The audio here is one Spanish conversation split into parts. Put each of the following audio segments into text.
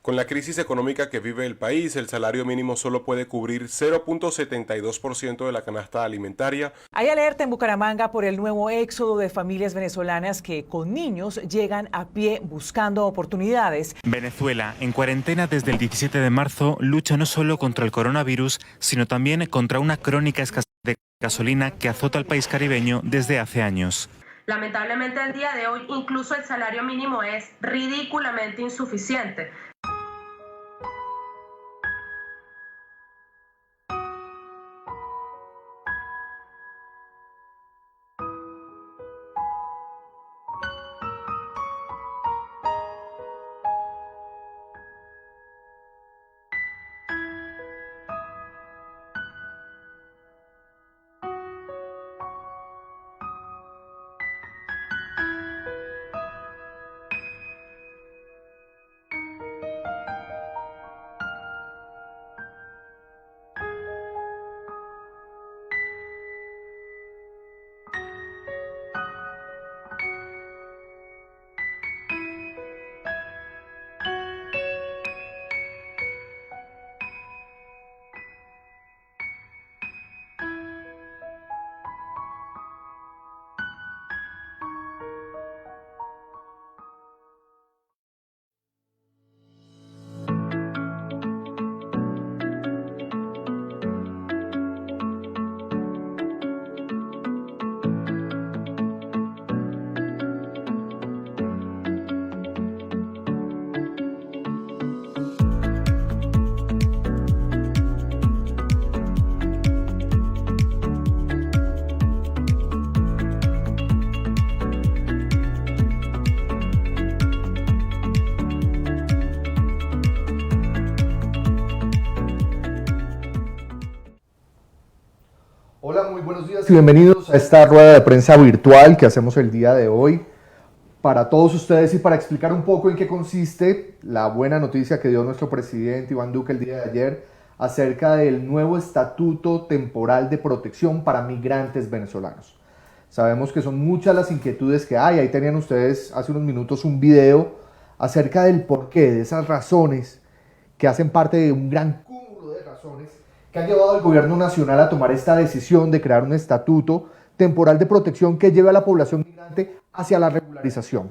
Con la crisis económica que vive el país, el salario mínimo solo puede cubrir 0.72% de la canasta alimentaria. Hay alerta en Bucaramanga por el nuevo éxodo de familias venezolanas que con niños llegan a pie buscando oportunidades. Venezuela, en cuarentena desde el 17 de marzo, lucha no solo contra el coronavirus, sino también contra una crónica escasez de gasolina que azota al país caribeño desde hace años. Lamentablemente, al día de hoy, incluso el salario mínimo es ridículamente insuficiente. Hola, muy buenos días y bienvenidos a esta rueda de prensa virtual que hacemos el día de hoy para todos ustedes y para explicar un poco en qué consiste la buena noticia que dio nuestro presidente Iván Duque el día de ayer acerca del nuevo estatuto temporal de protección para migrantes venezolanos. Sabemos que son muchas las inquietudes que hay, ahí tenían ustedes hace unos minutos un video acerca del porqué, de esas razones que hacen parte de un gran cúmulo de razones que han llevado al gobierno nacional a tomar esta decisión de crear un estatuto temporal de protección que lleve a la población migrante hacia la regularización.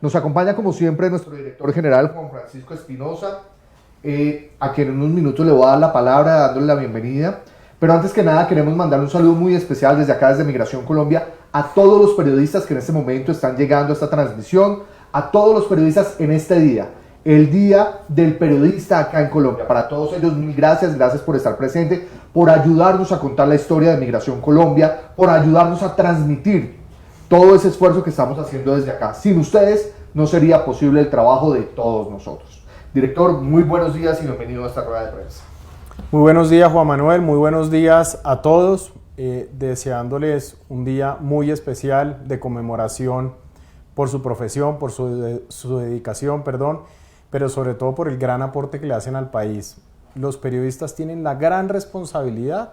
Nos acompaña como siempre nuestro director general Juan Francisco Espinosa, a quien en unos minutos le voy a dar la palabra dándole la bienvenida, pero antes que nada queremos mandar un saludo muy especial desde acá, desde Migración Colombia, a todos los periodistas que en este momento están llegando a esta transmisión, a todos los periodistas en este día, el Día del Periodista acá en Colombia. Para todos ellos, mil gracias, gracias por estar presente, por ayudarnos a contar la historia de Migración Colombia, por ayudarnos a transmitir todo ese esfuerzo que estamos haciendo desde acá. Sin ustedes no sería posible el trabajo de todos nosotros. Director, muy buenos días y bienvenido a esta rueda de prensa. Muy buenos días, Juan Manuel, muy buenos días a todos, deseándoles un día muy especial de conmemoración por su profesión, por su dedicación, pero sobre todo por el gran aporte que le hacen al país. Los periodistas tienen la gran responsabilidad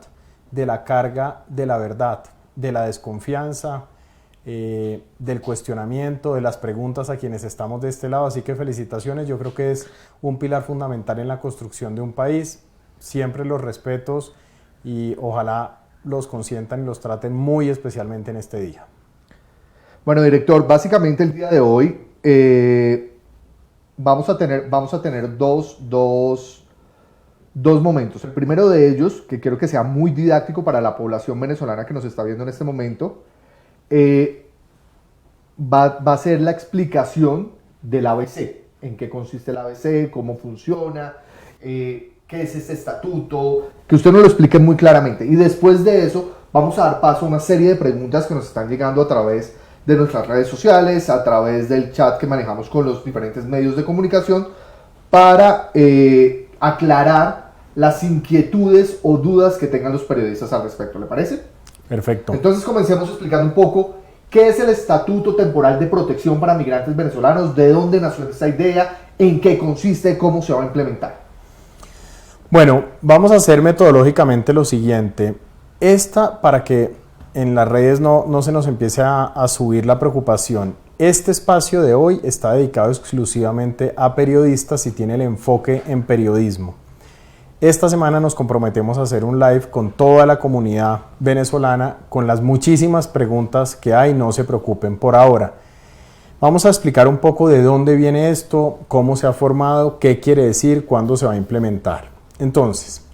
de la carga de la verdad, de la desconfianza, del cuestionamiento, de las preguntas a quienes estamos de este lado, así que felicitaciones. Yo creo que es un pilar fundamental en la construcción de un país, siempre los respetos y ojalá los consientan y los traten muy especialmente en este día. Bueno, director, básicamente el día de hoy vamos a tener dos momentos. El primero de ellos, que quiero que sea muy didáctico para la población venezolana que nos está viendo en este momento, va a ser la explicación del ABC, en qué consiste el ABC, cómo funciona, qué es este estatuto, que usted nos lo explique muy claramente. Y después de eso vamos a dar paso a una serie de preguntas que nos están llegando a través de nuestras redes sociales, a través del chat que manejamos con los diferentes medios de comunicación, para aclarar las inquietudes o dudas que tengan los periodistas al respecto. ¿Le parece? Perfecto. Entonces comencemos explicando un poco qué es el Estatuto Temporal de Protección para Migrantes Venezolanos, de dónde nació esta idea, en qué consiste, cómo se va a implementar. Bueno, vamos a hacer metodológicamente lo siguiente. Para que en las redes no se nos empiece a subir la preocupación. Este espacio de hoy está dedicado exclusivamente a periodistas y tiene el enfoque en periodismo. Esta semana nos comprometemos a hacer un live con toda la comunidad venezolana con las muchísimas preguntas que hay, no se preocupen por ahora. Vamos a explicar un poco de dónde viene esto, cómo se ha formado, qué quiere decir, cuándo se va a implementar. Entonces,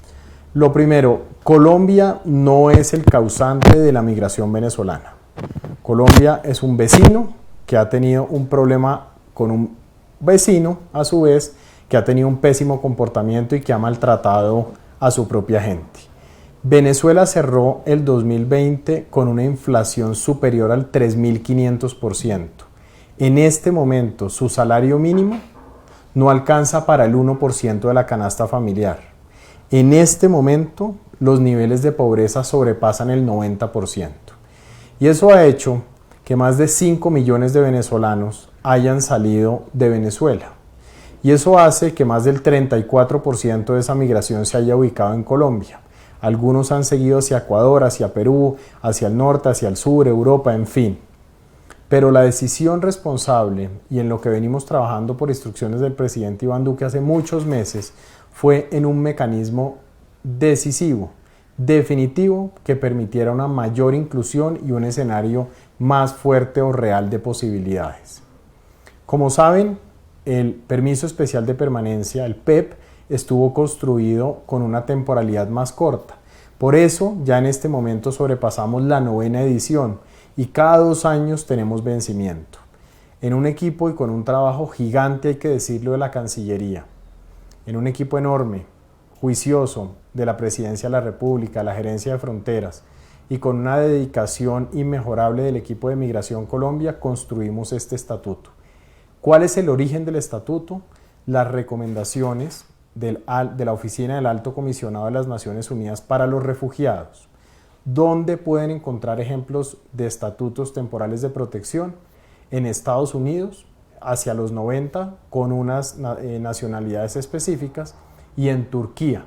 lo primero, Colombia no es el causante de la migración venezolana. Colombia es un vecino que ha tenido un problema con un vecino, a su vez, que ha tenido un pésimo comportamiento y que ha maltratado a su propia gente. Venezuela cerró el 2020 con una inflación superior al 3.500%. En este momento, su salario mínimo no alcanza para el 1% de la canasta familiar. En este momento, los niveles de pobreza sobrepasan el 90%. Y eso ha hecho que más de 5 millones de venezolanos hayan salido de Venezuela. Y eso hace que más del 34% de esa migración se haya ubicado en Colombia. Algunos han seguido hacia Ecuador, hacia Perú, hacia el norte, hacia el sur, Europa, en fin. Pero la decisión responsable, y en lo que venimos trabajando por instrucciones del presidente Iván Duque hace muchos meses, fue en un mecanismo decisivo, definitivo, que permitiera una mayor inclusión y un escenario más fuerte o real de posibilidades. Como saben, el permiso especial de permanencia, el PEP, estuvo construido con una temporalidad más corta. Por eso, ya en este momento sobrepasamos la 9ª edición y cada 2 años tenemos vencimiento. En un equipo y con un trabajo gigante, hay que decirlo, de la Cancillería, en un equipo enorme, juicioso, de la Presidencia de la República, la Gerencia de Fronteras, y con una dedicación inmejorable del equipo de Migración Colombia, construimos este estatuto. ¿Cuál es el origen del estatuto? Las recomendaciones de la Oficina del Alto Comisionado de las Naciones Unidas para los Refugiados. ¿Dónde pueden encontrar ejemplos de estatutos temporales de protección? En Estados Unidos, hacia los 90, con unas nacionalidades específicas, y en Turquía,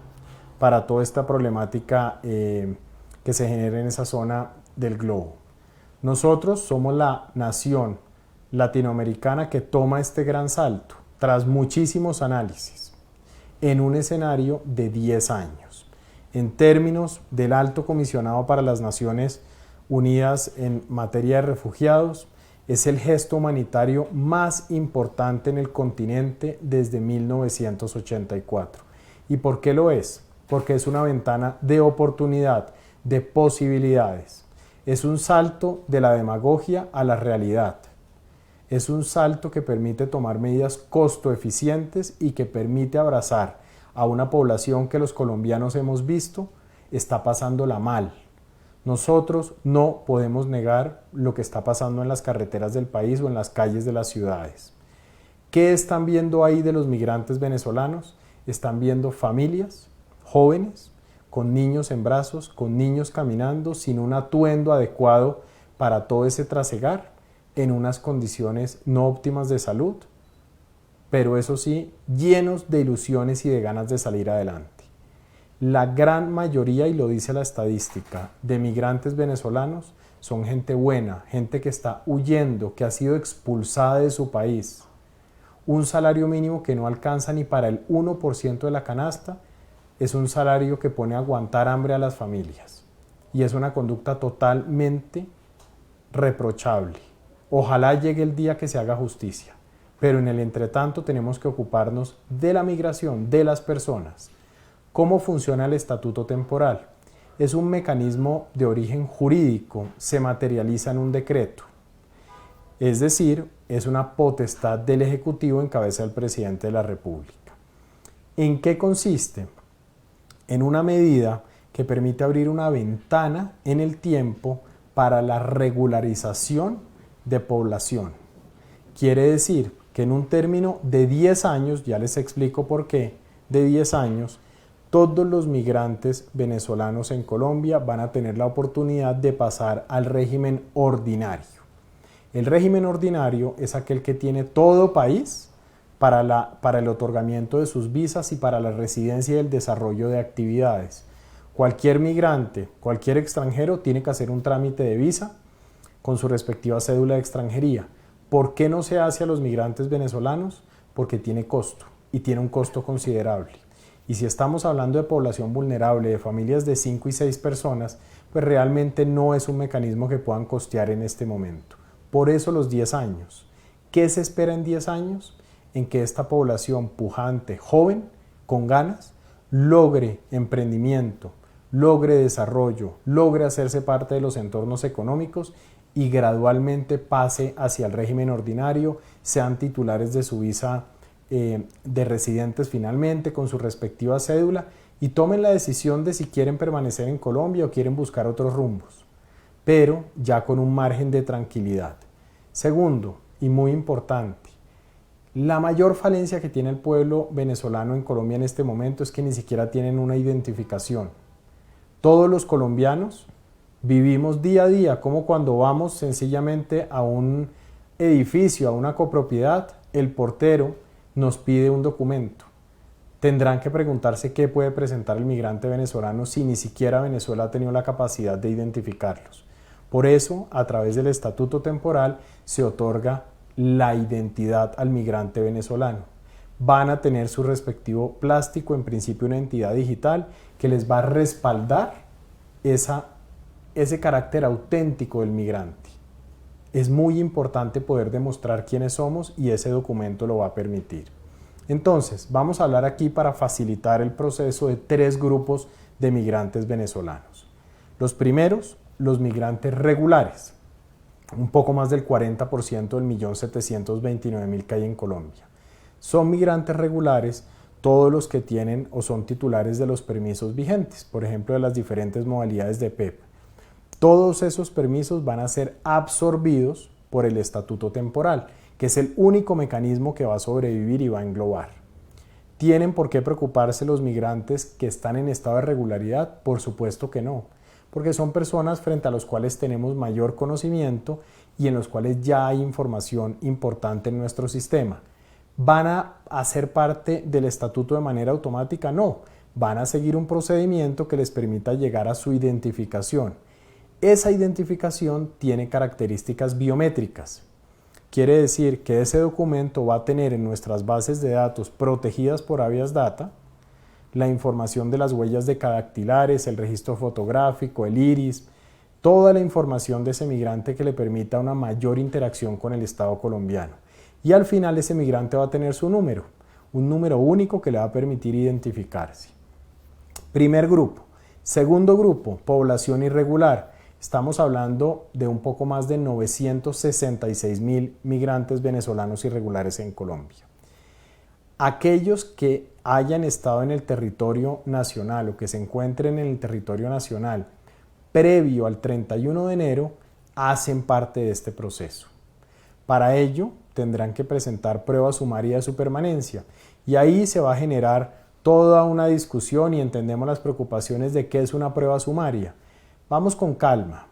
para toda esta problemática que se genera en esa zona del globo. Nosotros somos la nación latinoamericana que toma este gran salto, tras muchísimos análisis, en un escenario de 10 años. En términos del Alto Comisionado para las Naciones Unidas en materia de refugiados, es el gesto humanitario más importante en el continente desde 1984. ¿Y por qué lo es? Porque es una ventana de oportunidad, de posibilidades. Es un salto de la demagogia a la realidad. Es un salto que permite tomar medidas costo eficientes y que permite abrazar a una población que los colombianos hemos visto está pasándola mal. Nosotros no podemos negar lo que está pasando en las carreteras del país o en las calles de las ciudades. ¿Qué están viendo ahí de los migrantes venezolanos? Están viendo familias, jóvenes, con niños en brazos, con niños caminando, sin un atuendo adecuado para todo ese trasegar, en unas condiciones no óptimas de salud, pero eso sí, llenos de ilusiones y de ganas de salir adelante. La gran mayoría, y lo dice la estadística, de migrantes venezolanos son gente buena, gente que está huyendo, que ha sido expulsada de su país. Un salario mínimo que no alcanza ni para el 1% de la canasta es un salario que pone a aguantar hambre a las familias. Y es una conducta totalmente reprochable. Ojalá llegue el día que se haga justicia. Pero en el entretanto tenemos que ocuparnos de la migración, de las personas. ¿Cómo funciona el estatuto temporal? Es un mecanismo de origen jurídico, se materializa en un decreto. Es decir, es una potestad del Ejecutivo en cabeza del presidente de la República. ¿En qué consiste? En una medida que permite abrir una ventana en el tiempo para la regularización de población. Quiere decir que en un término de 10 años, ya les explico por qué, de 10 años, todos los migrantes venezolanos en Colombia van a tener la oportunidad de pasar al régimen ordinario. El régimen ordinario es aquel que tiene todo país para el otorgamiento de sus visas y para la residencia y el desarrollo de actividades. Cualquier migrante, cualquier extranjero tiene que hacer un trámite de visa con su respectiva cédula de extranjería. ¿Por qué no se hace a los migrantes venezolanos? Porque tiene costo y tiene un costo considerable. Y si estamos hablando de población vulnerable, de familias de 5 y 6 personas, pues realmente no es un mecanismo que puedan costear en este momento. Por eso los 10 años. ¿Qué se espera en 10 años? En que esta población pujante, joven, con ganas, logre emprendimiento, logre desarrollo, logre hacerse parte de los entornos económicos y gradualmente pase hacia el régimen ordinario, sean titulares de su visa de residentes finalmente con su respectiva cédula y tomen la decisión de si quieren permanecer en Colombia o quieren buscar otros rumbos, pero ya con un margen de tranquilidad. Segundo, y muy importante, la mayor falencia que tiene el pueblo venezolano en Colombia en este momento es que ni siquiera tienen una identificación. Todos los colombianos vivimos día a día como cuando vamos sencillamente a un edificio, a una copropiedad, el portero nos pide un documento. Tendrán que preguntarse qué puede presentar el migrante venezolano si ni siquiera Venezuela ha tenido la capacidad de identificarlos. Por eso, a través del estatuto temporal, se otorga la identidad al migrante venezolano. Van a tener su respectivo plástico, en principio una entidad digital, que les va a respaldar ese carácter auténtico del migrante. Es muy importante poder demostrar quiénes somos y ese documento lo va a permitir. Entonces, vamos a hablar aquí para facilitar el proceso de 3 grupos de migrantes venezolanos. Los primeros, los migrantes regulares, un poco más del 40% del 1.729.000 que hay en Colombia. Son migrantes regulares todos los que tienen o son titulares de los permisos vigentes, por ejemplo, de las diferentes modalidades de PEP. Todos esos permisos van a ser absorbidos por el estatuto temporal, que es el único mecanismo que va a sobrevivir y va a englobar. ¿Tienen por qué preocuparse los migrantes que están en estado de regularidad? Por supuesto que no, porque son personas frente a los cuales tenemos mayor conocimiento y en los cuales ya hay información importante en nuestro sistema. ¿Van a hacer parte del estatuto de manera automática? No, van a seguir un procedimiento que les permita llegar a su identificación. Esa identificación tiene características biométricas. Quiere decir que ese documento va a tener en nuestras bases de datos protegidas por Habeas Data la información de las huellas decadactilares, el registro fotográfico, el iris, toda la información de ese migrante que le permita una mayor interacción con el Estado colombiano. Y al final ese migrante va a tener su número, un número único que le va a permitir identificarse. Primer grupo. Segundo grupo, población irregular. Estamos hablando de un poco más de 966.000 migrantes venezolanos irregulares en Colombia. Aquellos que hayan estado en el territorio nacional o que se encuentren en el territorio nacional previo al 31 de enero hacen parte de este proceso. Para ello tendrán que presentar prueba sumaria de su permanencia y ahí se va a generar toda una discusión y entendemos las preocupaciones de qué es una prueba sumaria. Vamos con calma.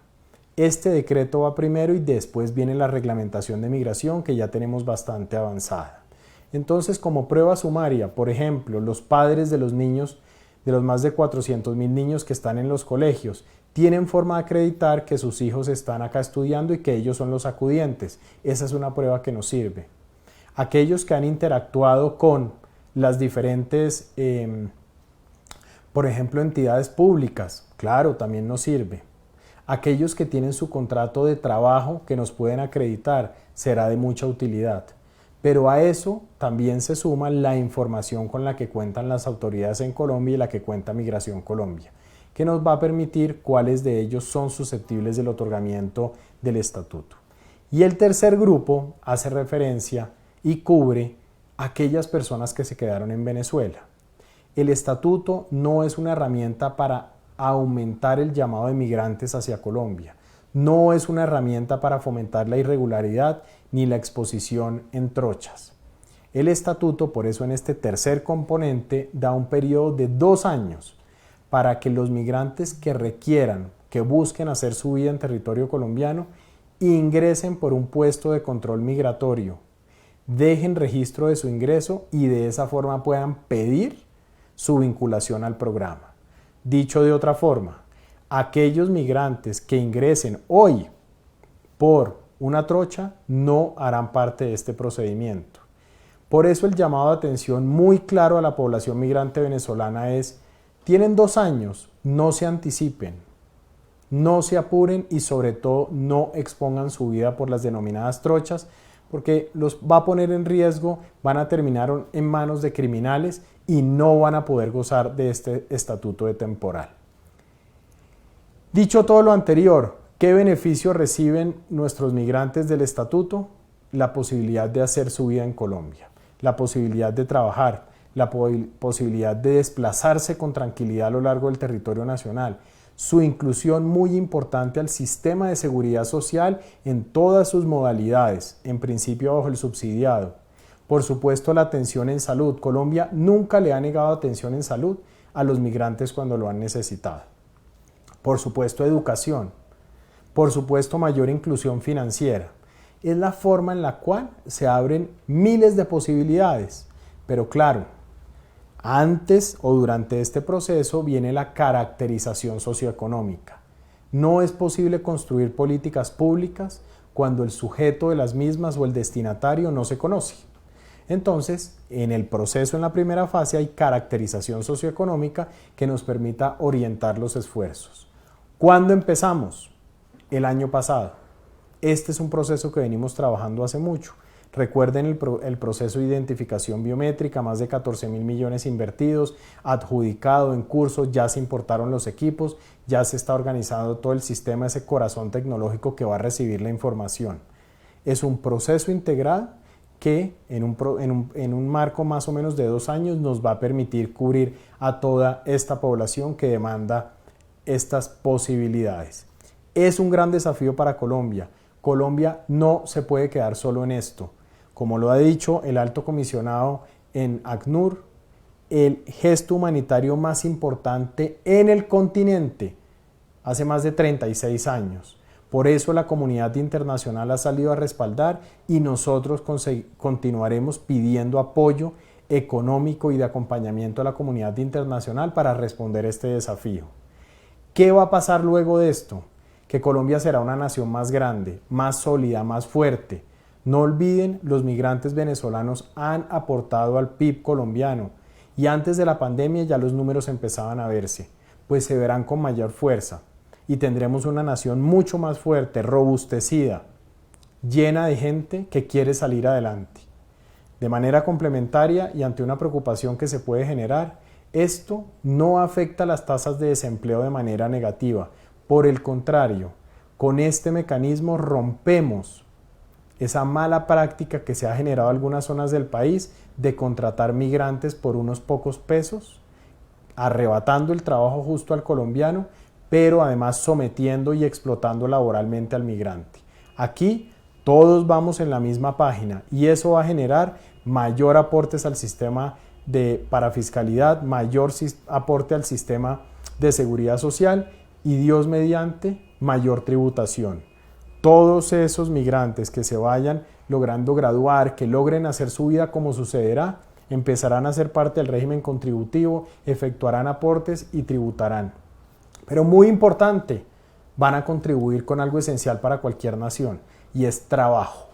Este decreto va primero y después viene la reglamentación de migración que ya tenemos bastante avanzada. Entonces, como prueba sumaria, por ejemplo, los padres de los niños, de los más de 400.000 niños que están en los colegios, tienen forma de acreditar que sus hijos están acá estudiando y que ellos son los acudientes. Esa es una prueba que nos sirve. Aquellos que han interactuado con las diferentes, por ejemplo, entidades públicas, claro, también nos sirve. Aquellos que tienen su contrato de trabajo que nos pueden acreditar, será de mucha utilidad. Pero a eso también se suma la información con la que cuentan las autoridades en Colombia y la que cuenta Migración Colombia, que nos va a permitir cuáles de ellos son susceptibles del otorgamiento del estatuto. Y el tercer grupo hace referencia y cubre a aquellas personas que se quedaron en Venezuela. El estatuto no es una herramienta para aumentar el llamado de migrantes hacia Colombia. No es una herramienta para fomentar la irregularidad ni la exposición en trochas. El estatuto, por eso en este tercer componente, da un periodo de 2 años para que los migrantes que requieran, que busquen hacer su vida en territorio colombiano, ingresen por un puesto de control migratorio, dejen registro de su ingreso y de esa forma puedan pedir su vinculación al programa. Dicho de otra forma, aquellos migrantes que ingresen hoy por una trocha, no harán parte de este procedimiento. Por eso el llamado de atención muy claro a la población migrante venezolana es: tienen 2 años, no se anticipen, no se apuren y sobre todo no expongan su vida por las denominadas trochas, porque los va a poner en riesgo, van a terminar en manos de criminales y no van a poder gozar de este estatuto de temporal. Dicho todo lo anterior, ¿qué beneficio reciben nuestros migrantes del estatuto? La posibilidad de hacer su vida en Colombia, la posibilidad de trabajar, la posibilidad de desplazarse con tranquilidad a lo largo del territorio nacional, su inclusión muy importante al sistema de seguridad social en todas sus modalidades, en principio bajo el subsidiado. Por supuesto, la atención en salud. Colombia nunca le ha negado atención en salud a los migrantes cuando lo han necesitado. Por supuesto, educación. Por supuesto, mayor inclusión financiera. Es la forma en la cual se abren miles de posibilidades. Pero claro, antes o durante este proceso viene la caracterización socioeconómica. No es posible construir políticas públicas cuando el sujeto de las mismas o el destinatario no se conoce. Entonces, en el proceso, en la primera fase, hay caracterización socioeconómica que nos permita orientar los esfuerzos. ¿Cuándo empezamos? El año pasado. Este es un proceso que venimos trabajando hace mucho. Recuerden el proceso de identificación biométrica, más de 14.000 millones invertidos, adjudicado, en curso, ya se importaron los equipos, ya se está organizando todo el sistema, ese corazón tecnológico que va a recibir la información. Es un proceso integrado que en un marco más o menos de 2 años nos va a permitir cubrir a toda esta población que demanda estas posibilidades. Es un gran desafío para Colombia. Colombia no se puede quedar solo en esto. Como lo ha dicho el alto comisionado en ACNUR, el gesto humanitario más importante en el continente hace más de 36 años. Por eso la comunidad internacional ha salido a respaldar y nosotros continuaremos pidiendo apoyo económico y de acompañamiento a la comunidad internacional para responder a este desafío. ¿Qué va a pasar luego de esto? Que Colombia será una nación más grande, más sólida, más fuerte. No olviden, los migrantes venezolanos han aportado al PIB colombiano y antes de la pandemia ya los números empezaban a verse, pues se verán con mayor fuerza y tendremos una nación mucho más fuerte, robustecida, llena de gente que quiere salir adelante. De manera complementaria y ante una preocupación que se puede generar, esto no afecta las tasas de desempleo de manera negativa. Por el contrario, con este mecanismo rompemos esa mala práctica que se ha generado en algunas zonas del país de contratar migrantes por unos pocos pesos, arrebatando el trabajo justo al colombiano, pero además sometiendo y explotando laboralmente al migrante. Aquí todos vamos en la misma página y eso va a generar mayor aportes al sistema de parafiscalidad, mayor aporte al sistema de seguridad social y Dios mediante mayor tributación. Todos esos migrantes que se vayan logrando graduar, que logren hacer su vida como sucederá, empezarán a ser parte del régimen contributivo, efectuarán aportes y tributarán. Pero muy importante, van a contribuir con algo esencial para cualquier nación y es trabajo.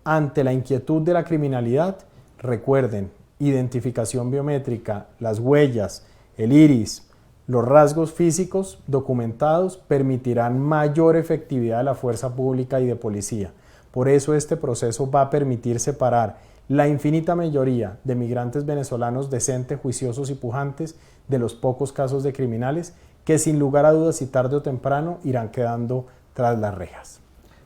Ante la inquietud de la criminalidad, recuerden, identificación biométrica, las huellas, el iris, los rasgos físicos documentados permitirán mayor efectividad de la fuerza pública y de policía. Por eso este proceso va a permitir separar la infinita mayoría de migrantes venezolanos decentes, juiciosos y pujantes de los pocos casos de criminales que sin lugar a dudas y tarde o temprano irán quedando tras las rejas.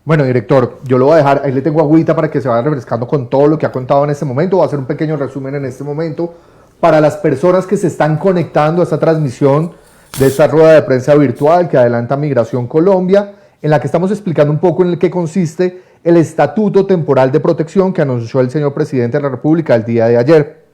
Bueno, director, yo lo voy a dejar, ahí le tengo agüita para que se vaya refrescando con todo lo que ha contado en este momento. Voy a hacer un pequeño resumen en este momento para las personas que se están conectando a esta transmisión de esta rueda de prensa virtual que adelanta Migración Colombia, en la que estamos explicando un poco en qué consiste el Estatuto Temporal de Protección que anunció el señor presidente de la República el día de ayer.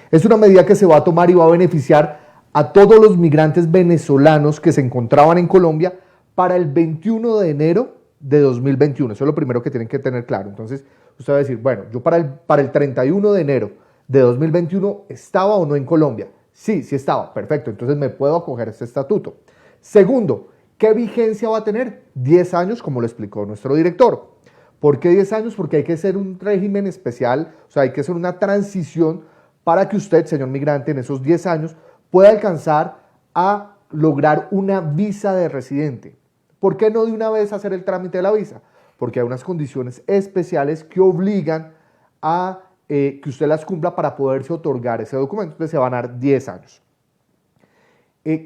Es una medida que se va a tomar y va a beneficiar a todos los migrantes venezolanos que se encontraban en Colombia para el 21 de enero de 2021. Eso es lo primero que tienen que tener claro. Entonces, usted va a decir, bueno, yo para el 31 de enero de 2021 ¿estaba o no en Colombia? Sí, sí estaba. Perfecto. Entonces me puedo acoger a este estatuto. Segundo, ¿qué vigencia va a tener? 10 años, como lo explicó nuestro director. ¿Por qué 10 años? Porque hay que hacer un régimen especial, o sea, hay que hacer una transición para que usted, señor migrante, en esos 10 años pueda alcanzar a lograr una visa de residente. ¿Por qué no de una vez hacer el trámite de la visa? Porque hay unas condiciones especiales que obligan a que usted las cumpla para poderse otorgar ese documento. Entonces se van a dar 10 años.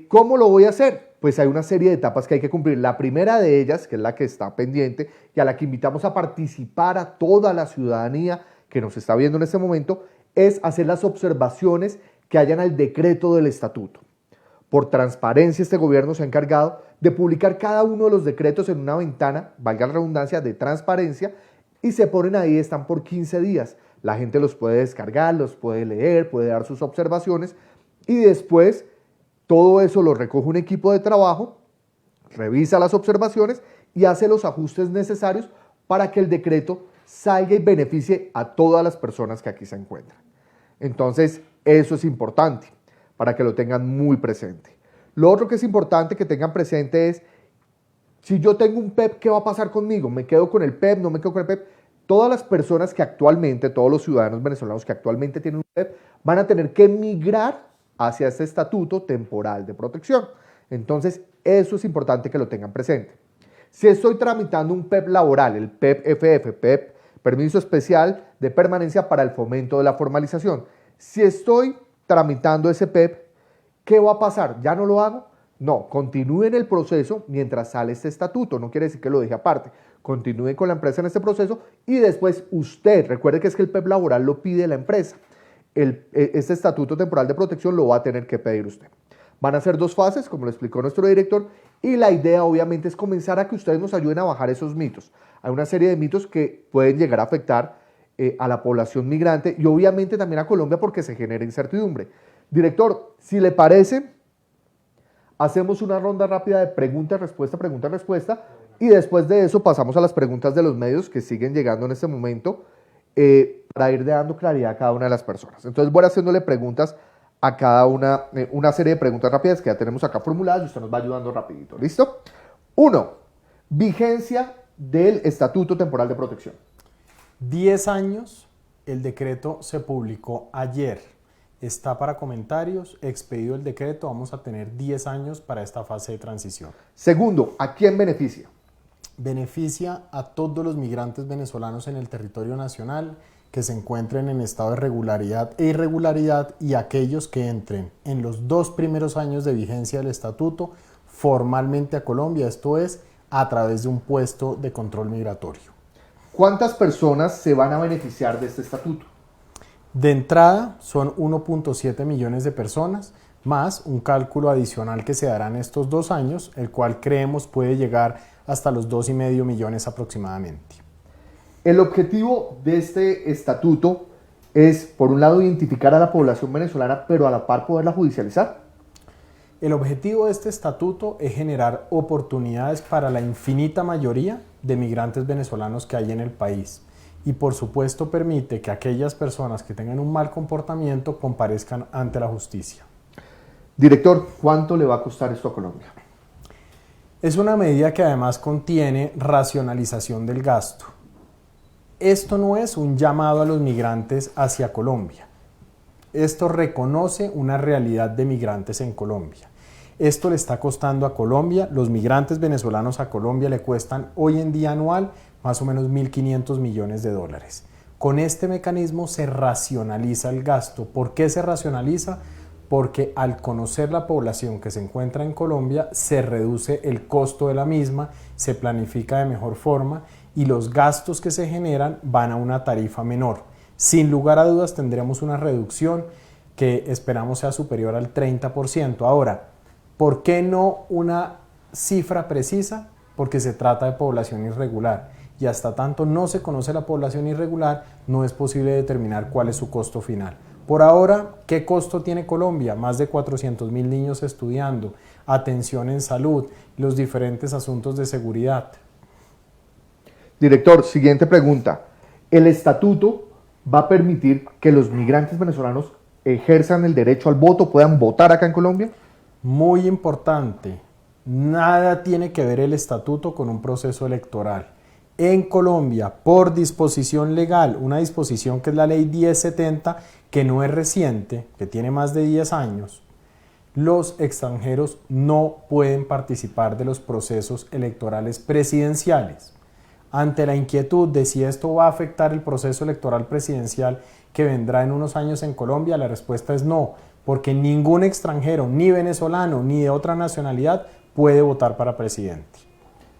¿Cómo lo voy a hacer? Pues hay una serie de etapas que hay que cumplir. La primera de ellas, que es la que está pendiente y a la que invitamos a participar a toda la ciudadanía que nos está viendo en este momento, es hacer las observaciones que hayan al decreto del estatuto. Por transparencia, este gobierno se ha encargado de publicar cada uno de los decretos en una ventana, valga la redundancia, de transparencia, y se ponen ahí, están por 15 días. La gente los puede descargar, los puede leer, puede dar sus observaciones, y después todo eso lo recoge un equipo de trabajo, revisa las observaciones y hace los ajustes necesarios para que el decreto salga y beneficie a todas las personas que aquí se encuentran. Entonces, eso es importante para que lo tengan muy presente. Lo otro que es importante que tengan presente es, si yo tengo un PEP, ¿qué va a pasar conmigo? ¿Me quedo con el PEP? ¿No me quedo con el PEP? Todas las personas que actualmente, todos los ciudadanos venezolanos que actualmente tienen un PEP, van a tener que migrar hacia este estatuto temporal de protección. Entonces, eso es importante que lo tengan presente. Si estoy tramitando un PEP laboral, el PEP-FF, PEP, Permiso Especial de Permanencia para el Fomento de la Formalización, si estoy tramitando ese PEP, ¿qué va a pasar? ¿Ya no lo hago? No, continúe en el proceso mientras sale este estatuto, no quiere decir que lo deje aparte. Continúe con la empresa en este proceso y después usted, recuerde que es que el PEP laboral lo pide la empresa. Este estatuto temporal de protección lo va a tener que pedir usted. Van a ser 2 fases, como lo explicó nuestro director, y la idea obviamente es comenzar a que ustedes nos ayuden a bajar esos mitos. Hay una serie de mitos que pueden llegar a afectar a la población migrante y obviamente también a Colombia porque se genera incertidumbre. Director, si le parece, hacemos una ronda rápida de pregunta-respuesta, y después de eso pasamos a las preguntas de los medios que siguen llegando en este momento para ir dando claridad a cada una de las personas. Entonces voy haciéndole preguntas a cada una serie de preguntas rápidas que ya tenemos acá formuladas y usted nos va ayudando rapidito. ¿Listo? 1. Vigencia del Estatuto Temporal de Protección. 10 años, el decreto se publicó ayer. Está para comentarios, expedido el decreto, vamos a tener 10 años para esta fase de transición. Segundo, ¿a quién beneficia? Beneficia a todos los migrantes venezolanos en el territorio nacional que se encuentren en estado de regularidad e irregularidad y aquellos que entren en los 2 primeros años de vigencia del estatuto formalmente a Colombia, esto es, a través de un puesto de control migratorio. ¿Cuántas personas se van a beneficiar de este estatuto? De entrada son 1.7 millones de personas, más un cálculo adicional que se dará en estos 2 años, el cual creemos puede llegar hasta los 2,5 millones aproximadamente. El objetivo de este estatuto es, por un lado, identificar a la población venezolana, pero a la par poderla judicializar. El objetivo de este estatuto es generar oportunidades para la infinita mayoría de migrantes venezolanos que hay en el país. Y por supuesto permite que aquellas personas que tengan un mal comportamiento comparezcan ante la justicia. Director, ¿cuánto le va a costar esto a Colombia? Es una medida que además contiene racionalización del gasto. Esto no es un llamado a los migrantes hacia Colombia. Esto reconoce una realidad de migrantes en Colombia. Esto le está costando a Colombia, los migrantes venezolanos a Colombia le cuestan hoy en día anual más o menos 1.500 millones de dólares. Con este mecanismo se racionaliza el gasto. ¿Por qué se racionaliza? Porque al conocer la población que se encuentra en Colombia, se reduce el costo de la misma, se planifica de mejor forma y los gastos que se generan van a una tarifa menor. Sin lugar a dudas tendremos una reducción que esperamos sea superior al 30%. Ahora, ¿por qué no una cifra precisa? Porque se trata de población irregular y hasta tanto no se conoce la población irregular, no es posible determinar cuál es su costo final. Por ahora, ¿qué costo tiene Colombia? Más de 400.000 niños estudiando, atención en salud, los diferentes asuntos de seguridad. Director, siguiente pregunta. ¿El estatuto va a permitir que los migrantes venezolanos ejerzan el derecho al voto, puedan votar acá en Colombia? Muy importante, nada tiene que ver el estatuto con un proceso electoral. en Colombia por disposición legal, una disposición que es la ley 1070, que no es reciente, que tiene más de 10 años, los extranjeros no pueden participar de los procesos electorales presidenciales. Ante la inquietud de si esto va a afectar el proceso electoral presidencial que vendrá en unos años en Colombia, la respuesta es no, porque ningún extranjero, ni venezolano, ni de otra nacionalidad, puede votar para presidente.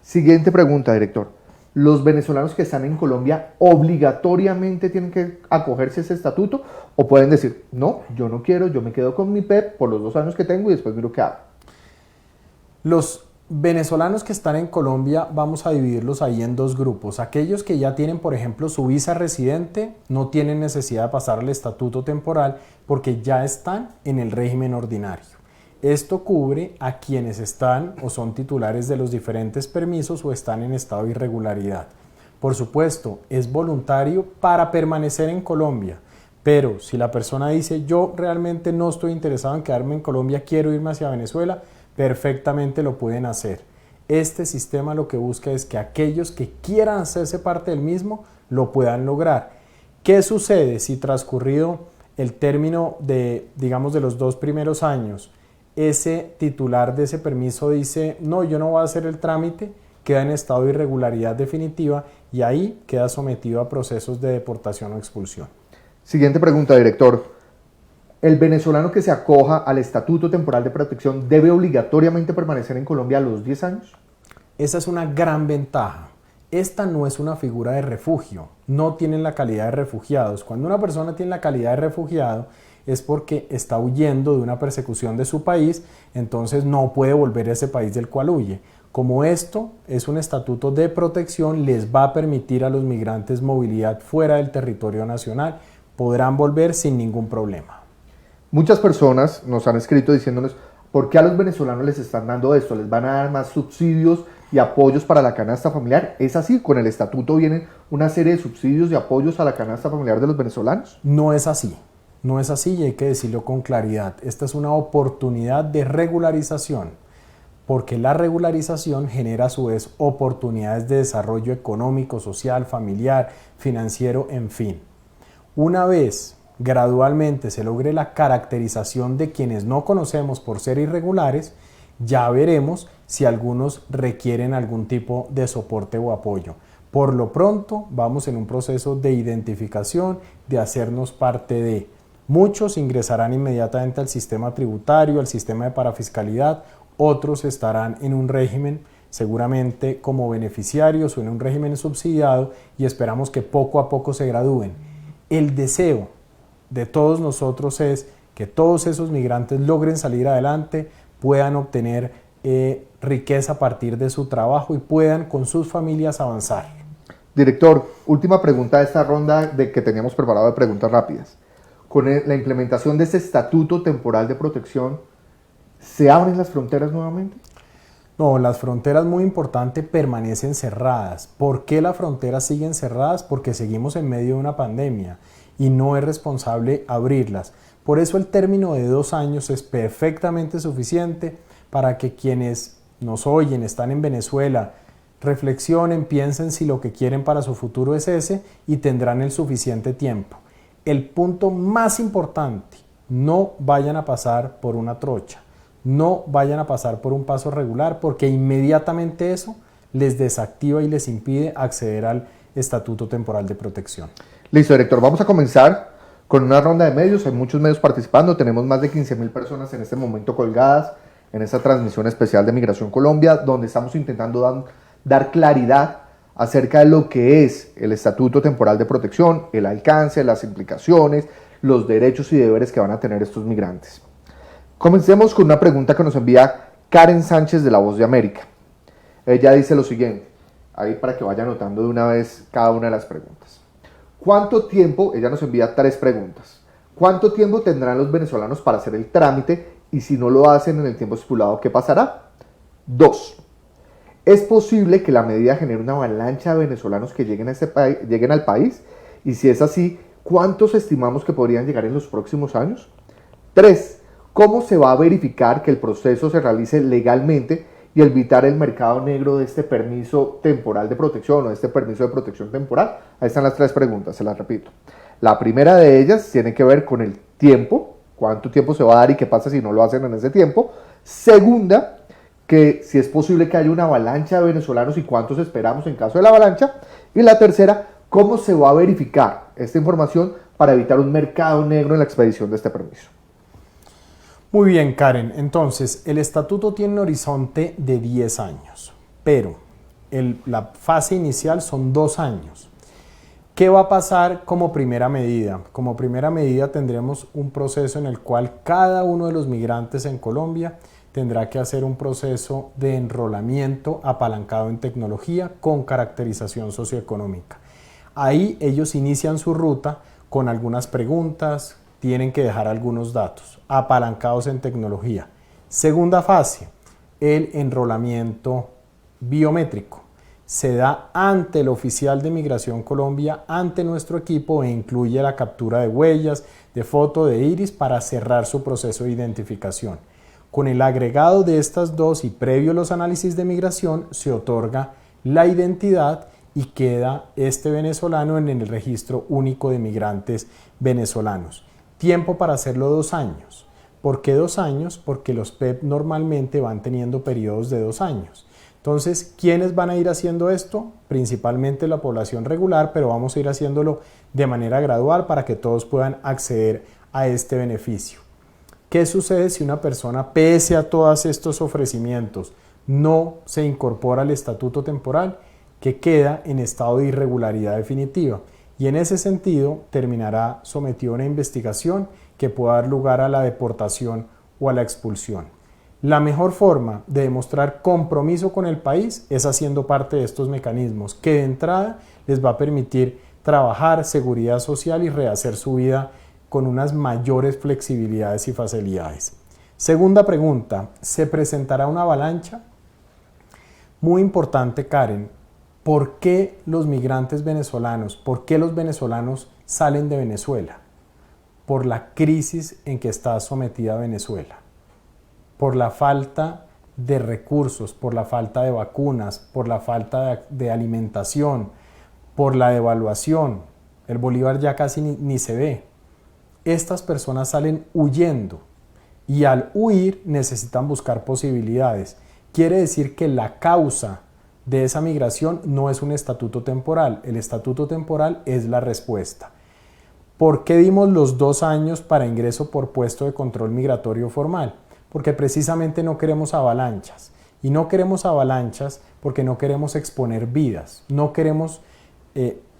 Siguiente pregunta, director. ¿Los venezolanos que están en Colombia obligatoriamente tienen que acogerse a ese estatuto o pueden decir, no, yo no quiero, yo me quedo con mi PEP por los 2 años que tengo y después miro qué hago? Los venezolanos que están en Colombia vamos a dividirlos ahí en 2 grupos. Aquellos que ya tienen, por ejemplo, su visa residente, no tienen necesidad de pasar al estatuto temporal porque ya están en el régimen ordinario. Esto cubre a quienes están o son titulares de los diferentes permisos o están en estado de irregularidad. Por supuesto, es voluntario para permanecer en Colombia, pero si la persona dice yo realmente no estoy interesado en quedarme en Colombia, quiero irme hacia Venezuela, perfectamente lo pueden hacer. Este sistema lo que busca es que aquellos que quieran hacerse parte del mismo lo puedan lograr. ¿Qué sucede si transcurrido el término de, digamos, de los 2 primeros años, ese titular de ese permiso dice, no, yo no voy a hacer el trámite, queda en estado de irregularidad definitiva y ahí queda sometido a procesos de deportación o expulsión? Siguiente pregunta, director. ¿El venezolano que se acoja al Estatuto Temporal de Protección debe obligatoriamente permanecer en Colombia a los 10 años? Esa es una gran ventaja. Esta no es una figura de refugio, no tienen la calidad de refugiados. Cuando una persona tiene la calidad de refugiado, es porque está huyendo de una persecución de su país, entonces no puede volver a ese país del cual huye. Como esto es un estatuto de protección, les va a permitir a los migrantes movilidad fuera del territorio nacional, podrán volver sin ningún problema. Muchas personas nos han escrito diciéndonos, ¿por qué a los venezolanos les están dando esto? ¿Les van a dar más subsidios y apoyos para la canasta familiar? ¿Es así? ¿Con el estatuto vienen una serie de subsidios y apoyos a la canasta familiar de los venezolanos? No es así. No es así y hay que decirlo con claridad. Esta es una oportunidad de regularización, porque la regularización genera a su vez oportunidades de desarrollo económico, social, familiar, financiero, en fin. Una vez gradualmente se logre la caracterización de quienes no conocemos por ser irregulares, ya veremos si algunos requieren algún tipo de soporte o apoyo. Por lo pronto vamos en un proceso de identificación, de hacernos parte de. Muchos ingresarán inmediatamente al sistema tributario, al sistema de parafiscalidad, otros estarán en un régimen seguramente como beneficiarios o en un régimen subsidiado y esperamos que poco a poco se gradúen. El deseo de todos nosotros es que todos esos migrantes logren salir adelante, puedan obtener riqueza a partir de su trabajo y puedan con sus familias avanzar. Director, última pregunta de esta ronda que teníamos preparado de preguntas rápidas. Con la implementación de este Estatuto Temporal de Protección, ¿se abren las fronteras nuevamente? No, las fronteras, muy importante, permanecen cerradas. ¿Por qué las fronteras siguen cerradas? Porque seguimos en medio de una pandemia y no es responsable abrirlas. Por eso el término de 2 años es perfectamente suficiente para que quienes nos oyen, están en Venezuela, reflexionen, piensen si lo que quieren para su futuro es ese y tendrán el suficiente tiempo. El punto más importante, no vayan a pasar por una trocha, no vayan a pasar por un paso regular porque inmediatamente eso les desactiva y les impide acceder al Estatuto Temporal de Protección. Listo, director, vamos a comenzar con una ronda de medios. Hay muchos medios participando, tenemos más de 15.000 personas en este momento colgadas en esta transmisión especial de Migración Colombia, donde estamos intentando dar claridad acerca de lo que es el Estatuto Temporal de Protección, el alcance, las implicaciones, los derechos y deberes que van a tener estos migrantes. Comencemos con una pregunta que nos envía Karen Sánchez de La Voz de América. Ella dice lo siguiente, ahí para que vaya anotando de una vez cada una de las preguntas. ¿Cuánto tiempo? Ella nos envía 3 preguntas. ¿Cuánto tiempo tendrán los venezolanos para hacer el trámite? Y si no lo hacen en el tiempo estipulado, ¿qué pasará? 2. ¿Es posible que la medida genere una avalancha de venezolanos que lleguen al país? Y si es así, ¿cuántos estimamos que podrían llegar en los próximos años? 3. ¿Cómo se va a verificar que el proceso se realice legalmente y evitar el mercado negro de este permiso temporal de protección o de este permiso de protección temporal? Ahí están las 3 preguntas, se las repito. La primera de ellas tiene que ver con el tiempo, cuánto tiempo se va a dar y qué pasa si no lo hacen en ese tiempo. Segunda, que si es posible que haya una avalancha de venezolanos y cuántos esperamos en caso de la avalancha. Y la tercera, cómo se va a verificar esta información para evitar un mercado negro en la expedición de este permiso. Muy bien, Karen. Entonces, el estatuto tiene un horizonte de 10 años, pero la fase inicial son 2 años. ¿Qué va a pasar como primera medida? Como primera medida tendremos un proceso en el cual cada uno de los migrantes en Colombia tendrá que hacer un proceso de enrolamiento apalancado en tecnología con caracterización socioeconómica. Ahí ellos inician su ruta con algunas preguntas, tienen que dejar algunos datos, apalancados en tecnología. Segunda fase, el enrolamiento biométrico. Se da ante el oficial de Migración Colombia, ante nuestro equipo, e incluye la captura de huellas, de foto, de iris para cerrar su proceso de identificación. Con el agregado de estas dos y previo los análisis de migración, se otorga la identidad y queda este venezolano en el registro único de migrantes venezolanos. Tiempo para hacerlo 2 años. ¿Por qué 2 años? Porque los PEP normalmente van teniendo periodos de 2 años. Entonces, ¿quiénes van a ir haciendo esto? Principalmente la población regular, pero vamos a ir haciéndolo de manera gradual para que todos puedan acceder a este beneficio. ¿Qué sucede si una persona, pese a todos estos ofrecimientos, no se incorpora al estatuto temporal? Que queda en estado de irregularidad definitiva y en ese sentido terminará sometido a una investigación que pueda dar lugar a la deportación o a la expulsión. La mejor forma de demostrar compromiso con el país es haciendo parte de estos mecanismos que de entrada les va a permitir trabajar seguridad social y rehacer su vida con unas mayores flexibilidades y facilidades. Segunda pregunta, ¿se presentará una avalancha? Muy importante, Karen, ¿por qué los migrantes venezolanos, por qué los venezolanos salen de Venezuela? Por la crisis en que está sometida Venezuela, por la falta de recursos, por la falta de vacunas, por la falta de alimentación, por la devaluación. El bolívar ya casi ni se ve. Estas personas salen huyendo y al huir necesitan buscar posibilidades. Quiere decir que la causa de esa migración no es un estatuto temporal. El estatuto temporal es la respuesta. ¿Por qué dimos los 2 años para ingreso por puesto de control migratorio formal? Porque precisamente no queremos avalanchas. Y no queremos avalanchas porque no queremos exponer vidas, no queremos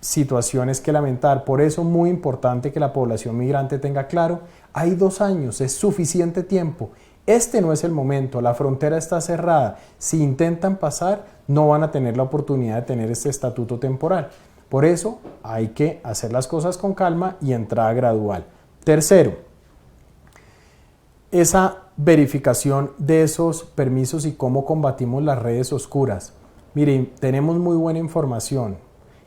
situaciones que lamentar. Por eso es muy importante que la población migrante tenga claro, hay 2 años, es suficiente tiempo. Este no es el momento, la frontera está cerrada. Si intentan pasar, no van a tener la oportunidad de tener este estatuto temporal. Por eso hay que hacer las cosas con calma y entrada gradual. Tercero, esa verificación de esos permisos y cómo combatimos las redes oscuras. Miren, tenemos muy buena información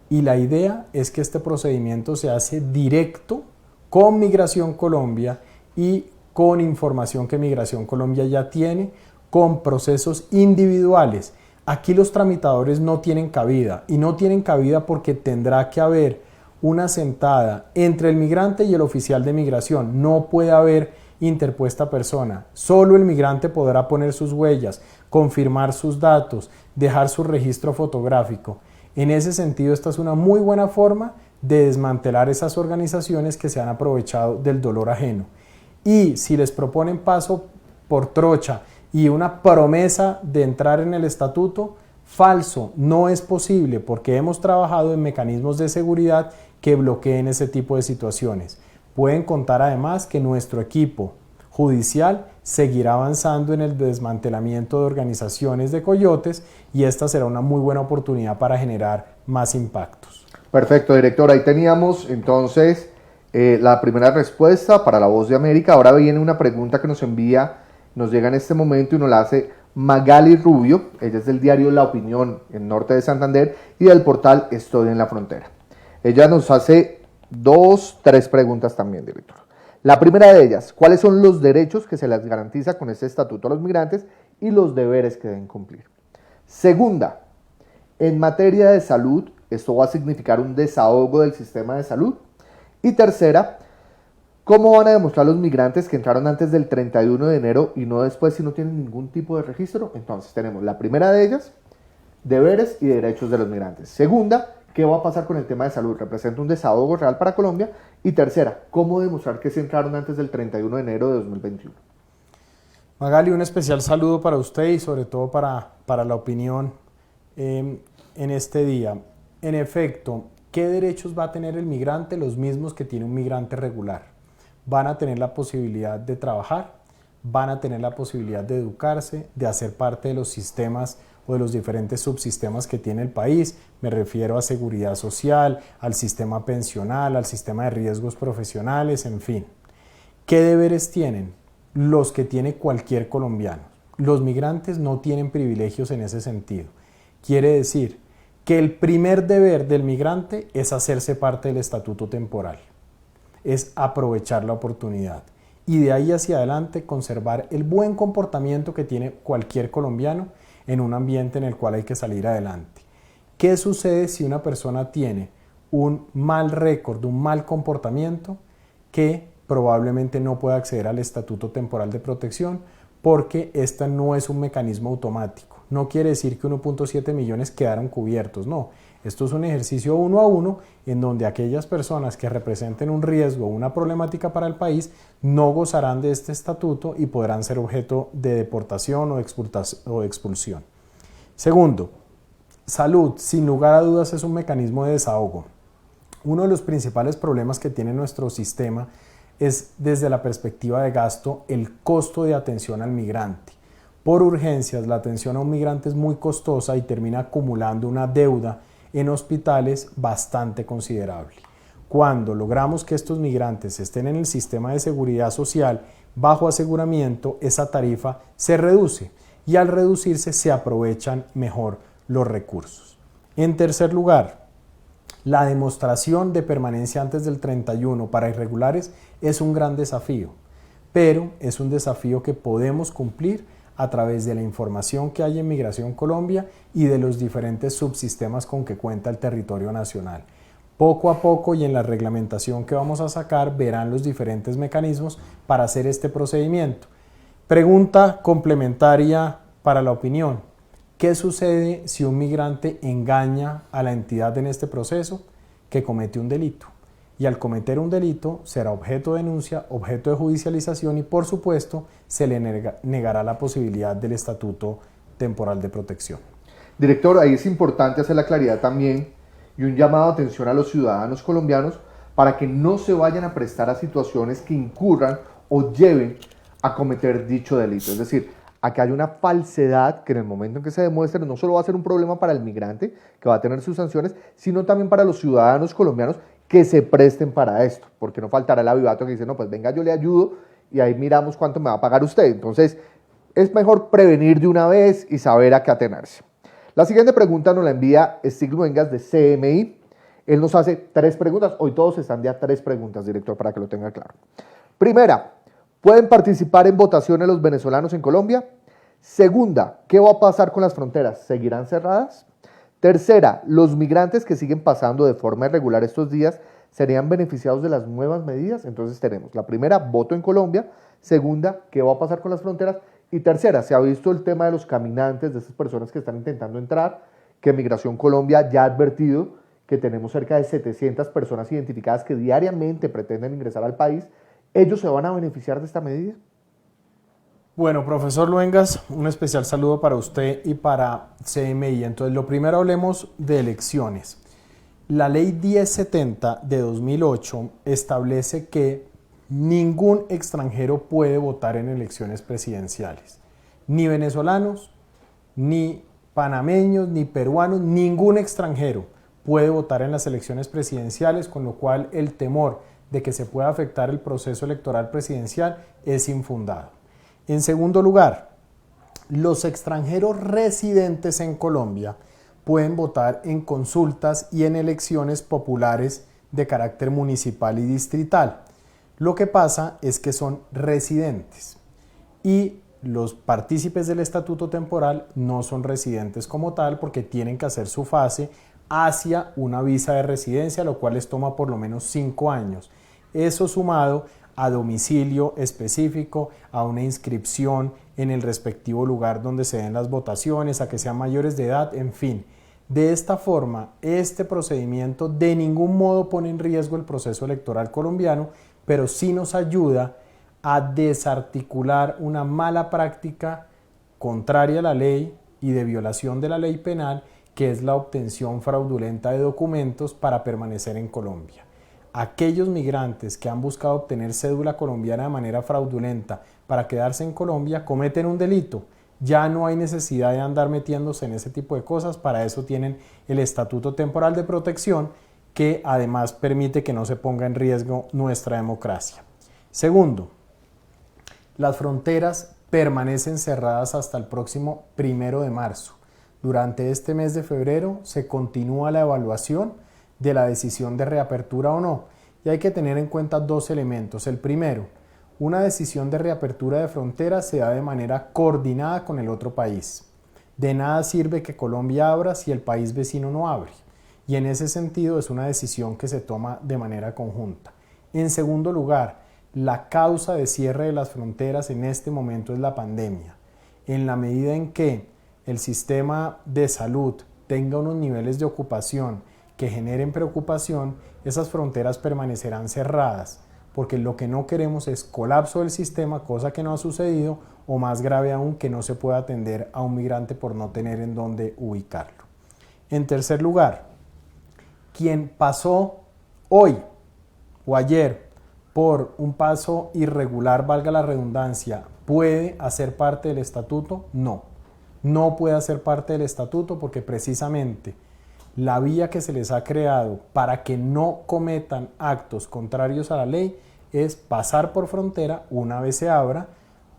y la idea es que este procedimiento se hace directo con Migración Colombia y con información que Migración Colombia ya tiene, con procesos individuales. Aquí los tramitadores no tienen cabida y no tienen cabida porque tendrá que haber una sentada entre el migrante y el oficial de migración. No puede haber interpuesta persona. Solo el migrante podrá poner sus huellas, confirmar sus datos, dejar su registro fotográfico. En ese sentido, esta es una muy buena forma de desmantelar esas organizaciones que se han aprovechado del dolor ajeno. Y si les proponen paso por trocha y una promesa de entrar en el estatuto, falso, no es posible porque hemos trabajado en mecanismos de seguridad que bloqueen ese tipo de situaciones. Pueden contar además que nuestro equipo judicial seguirá avanzando en el desmantelamiento de organizaciones de coyotes y esta será una muy buena oportunidad para generar más impactos. Perfecto, director. Ahí teníamos entonces la primera respuesta para La Voz de América. Ahora viene una pregunta que nos llega en este momento y nos la hace Magali Rubio. Ella es del diario La Opinión en Norte de Santander y del portal Estoy en la Frontera. Ella nos hace 3 preguntas también, director. La primera de ellas, ¿cuáles son los derechos que se les garantiza con este estatuto a los migrantes? y los deberes que deben cumplir. Segunda, en materia de salud, esto va a significar un desahogo del sistema de salud. Y tercera, ¿cómo van a demostrar los migrantes que entraron antes del 31 de enero y no después si no tienen ningún tipo de registro? Entonces tenemos la primera de ellas, deberes y derechos de los migrantes. Segunda, ¿qué va a pasar con el tema de salud? ¿Representa un desahogo real para Colombia? Y tercera, ¿cómo demostrar que se entraron antes del 31 de enero de 2021? Magali, un especial saludo para usted y sobre todo para la opinión en este día. En efecto, ¿qué derechos va a tener el migrante? Los mismos que tiene un migrante regular. Van a tener la posibilidad de trabajar, van a tener la posibilidad de educarse, de hacer parte de los sistemas o de los diferentes subsistemas que tiene el país. Me refiero a seguridad social, al sistema pensional, al sistema de riesgos profesionales, en fin. ¿Qué deberes tienen? Los que tiene cualquier colombiano. Los migrantes no tienen privilegios en ese sentido. Quiere decir que el primer deber del migrante es hacerse parte del estatuto temporal, es aprovechar la oportunidad y de ahí hacia adelante conservar el buen comportamiento que tiene cualquier colombiano en un ambiente en el cual hay que salir adelante. ¿Qué sucede si una persona tiene un mal récord, un mal comportamiento? Que probablemente no pueda acceder al estatuto temporal de protección porque este no es un mecanismo automático. No quiere decir que 1.7 millones quedaron cubiertos, no. Esto es un ejercicio 1 a 1 en donde aquellas personas que representen un riesgo o una problemática para el país no gozarán de este estatuto y podrán ser objeto de deportación o de expulsión. Segundo, salud, sin lugar a dudas, es un mecanismo de desahogo. Uno de los principales problemas que tiene nuestro sistema es desde la perspectiva de gasto el costo de atención al migrante. Por urgencias, la atención a un migrante es muy costosa y termina acumulando una deuda en hospitales bastante considerable. Cuando logramos que estos migrantes estén en el sistema de seguridad social bajo aseguramiento, esa tarifa se reduce y al reducirse se aprovechan mejor los recursos. En tercer lugar, la demostración de permanencia antes del 31 para irregulares es un gran desafío, pero es un desafío que podemos cumplir a través de la información que hay en Migración Colombia y de los diferentes subsistemas con que cuenta el territorio nacional. Poco a poco y en la reglamentación que vamos a sacar verán los diferentes mecanismos para hacer este procedimiento. Pregunta complementaria para la opinión. ¿Qué sucede si un migrante engaña a la entidad en este proceso? Que comete un delito. Y al cometer un delito será objeto de denuncia, objeto de judicialización y por supuesto se le negará la posibilidad del estatuto temporal de protección. Director, ahí es importante hacer la claridad también y un llamado de atención a los ciudadanos colombianos para que no se vayan a prestar a situaciones que incurran o lleven a cometer dicho delito. Es decir, a que haya una falsedad que en el momento en que se demuestre no solo va a ser un problema para el migrante, que va a tener sus sanciones, sino también para los ciudadanos colombianos que se presten para esto, porque no faltará el avivato que dice, no, pues venga, yo le ayudo y ahí miramos cuánto me va a pagar usted. Entonces, es mejor prevenir de una vez y saber a qué atenerse. La siguiente pregunta nos la envía Stig Luengas de CMI. Él nos hace 3 preguntas. Hoy todos están de a 3 preguntas, director, para que lo tenga claro. Primera, ¿pueden participar en votaciones los venezolanos en Colombia? Segunda, ¿qué va a pasar con las fronteras? ¿Seguirán cerradas? Tercera, ¿los migrantes que siguen pasando de forma irregular estos días serían beneficiados de las nuevas medidas? Entonces tenemos la primera, voto en Colombia. Segunda, ¿qué va a pasar con las fronteras? Y tercera, se ha visto el tema de los caminantes, de esas personas que están intentando entrar, que Migración Colombia ya ha advertido que tenemos cerca de 700 personas identificadas que diariamente pretenden ingresar al país. ¿Ellos se van a beneficiar de esta medida? Bueno, profesor Luengas, un especial saludo para usted y para CMI. Entonces, lo primero hablemos de elecciones. La ley 1070 de 2008 establece que ningún extranjero puede votar en elecciones presidenciales. Ni venezolanos, ni panameños, ni peruanos, ningún extranjero puede votar en las elecciones presidenciales, con lo cual el temor de que se pueda afectar el proceso electoral presidencial es infundado. En segundo lugar, los extranjeros residentes en Colombia pueden votar en consultas y en elecciones populares de carácter municipal y distrital. Lo que pasa es que son residentes y los partícipes del estatuto temporal no son residentes como tal porque tienen que hacer su fase hacia una visa de residencia, lo cual les toma por lo menos 5 años. Eso sumado a domicilio específico, a una inscripción en el respectivo lugar donde se den las votaciones, a que sean mayores de edad, en fin. De esta forma, este procedimiento de ningún modo pone en riesgo el proceso electoral colombiano, pero sí nos ayuda a desarticular una mala práctica contraria a la ley y de violación de la ley penal, que es la obtención fraudulenta de documentos para permanecer en Colombia. Aquellos migrantes que han buscado obtener cédula colombiana de manera fraudulenta para quedarse en Colombia cometen un delito. Ya no hay necesidad de andar metiéndose en ese tipo de cosas, para eso tienen el Estatuto Temporal de Protección, que además permite que no se ponga en riesgo nuestra democracia. Segundo, las fronteras permanecen cerradas hasta el próximo 1 de marzo. Durante este mes de febrero se continúa la evaluación de la decisión de reapertura o no, y hay que tener en cuenta 2 elementos. El primero, una decisión de reapertura de fronteras se da de manera coordinada con el otro país. De nada sirve que Colombia abra si el país vecino no abre, y en ese sentido es una decisión que se toma de manera conjunta. En segundo lugar, la causa de cierre de las fronteras en este momento es la pandemia. En la medida en que el sistema de salud tenga unos niveles de ocupación que generen preocupación, esas fronteras permanecerán cerradas, porque lo que no queremos es colapso del sistema, cosa que no ha sucedido, o más grave aún, que no se pueda atender a un migrante por no tener en dónde ubicarlo. En tercer lugar, quien pasó hoy o ayer por un paso irregular, valga la redundancia, ¿puede hacer parte del estatuto? No, no puede hacer parte del estatuto, porque precisamente la vía que se les ha creado para que no cometan actos contrarios a la ley es pasar por frontera una vez se abra,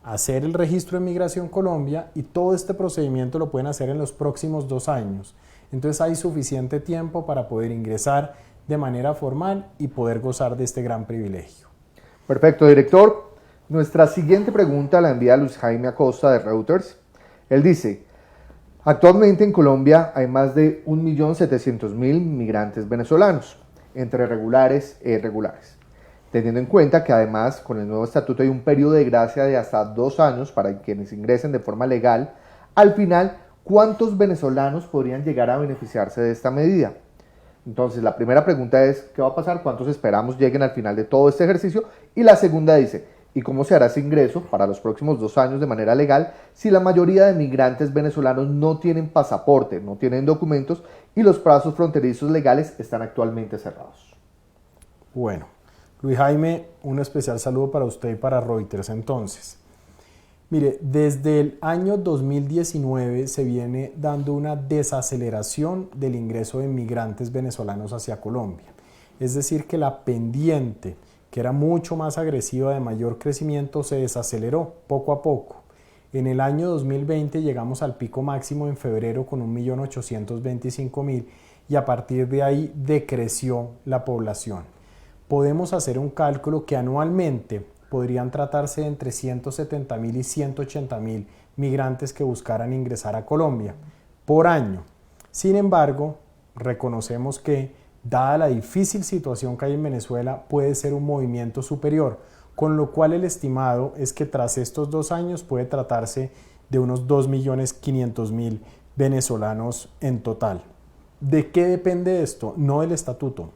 hacer el registro de Migración Colombia, y todo este procedimiento lo pueden hacer en los próximos 2 años. Entonces hay suficiente tiempo para poder ingresar de manera formal y poder gozar de este gran privilegio. Perfecto, director. Nuestra siguiente pregunta la envía Luis Jaime Acosta de Reuters. Él dice: actualmente en Colombia hay más de 1.700.000 migrantes venezolanos, entre regulares e irregulares. Teniendo en cuenta que además con el nuevo estatuto hay un periodo de gracia de hasta 2 años para quienes ingresen de forma legal, al final, ¿cuántos venezolanos podrían llegar a beneficiarse de esta medida? Entonces, la primera pregunta es, ¿qué va a pasar? ¿Cuántos esperamos lleguen al final de todo este ejercicio? Y la segunda dice, ¿y cómo se hará ese ingreso para los próximos 2 años de manera legal si la mayoría de migrantes venezolanos no tienen pasaporte, no tienen documentos y los plazos fronterizos legales están actualmente cerrados? Bueno, Luis Jaime, un especial saludo para usted y para Reuters. Entonces, mire, desde el año 2019 se viene dando una desaceleración del ingreso de migrantes venezolanos hacia Colombia. Es decir, que la pendiente, que era mucho más agresiva, de mayor crecimiento, se desaceleró poco a poco. En el año 2020 llegamos al pico máximo en febrero con 1.825.000 y a partir de ahí decreció la población. Podemos hacer un cálculo que anualmente podrían tratarse de entre 170.000 y 180.000 migrantes que buscaran ingresar a Colombia por año. Sin embargo, reconocemos que, dada la difícil situación que hay en Venezuela, puede ser un movimiento superior, con lo cual el estimado es que tras estos 2 años puede tratarse de unos 2.500.000 venezolanos en total. ¿De qué depende esto? No del estatuto,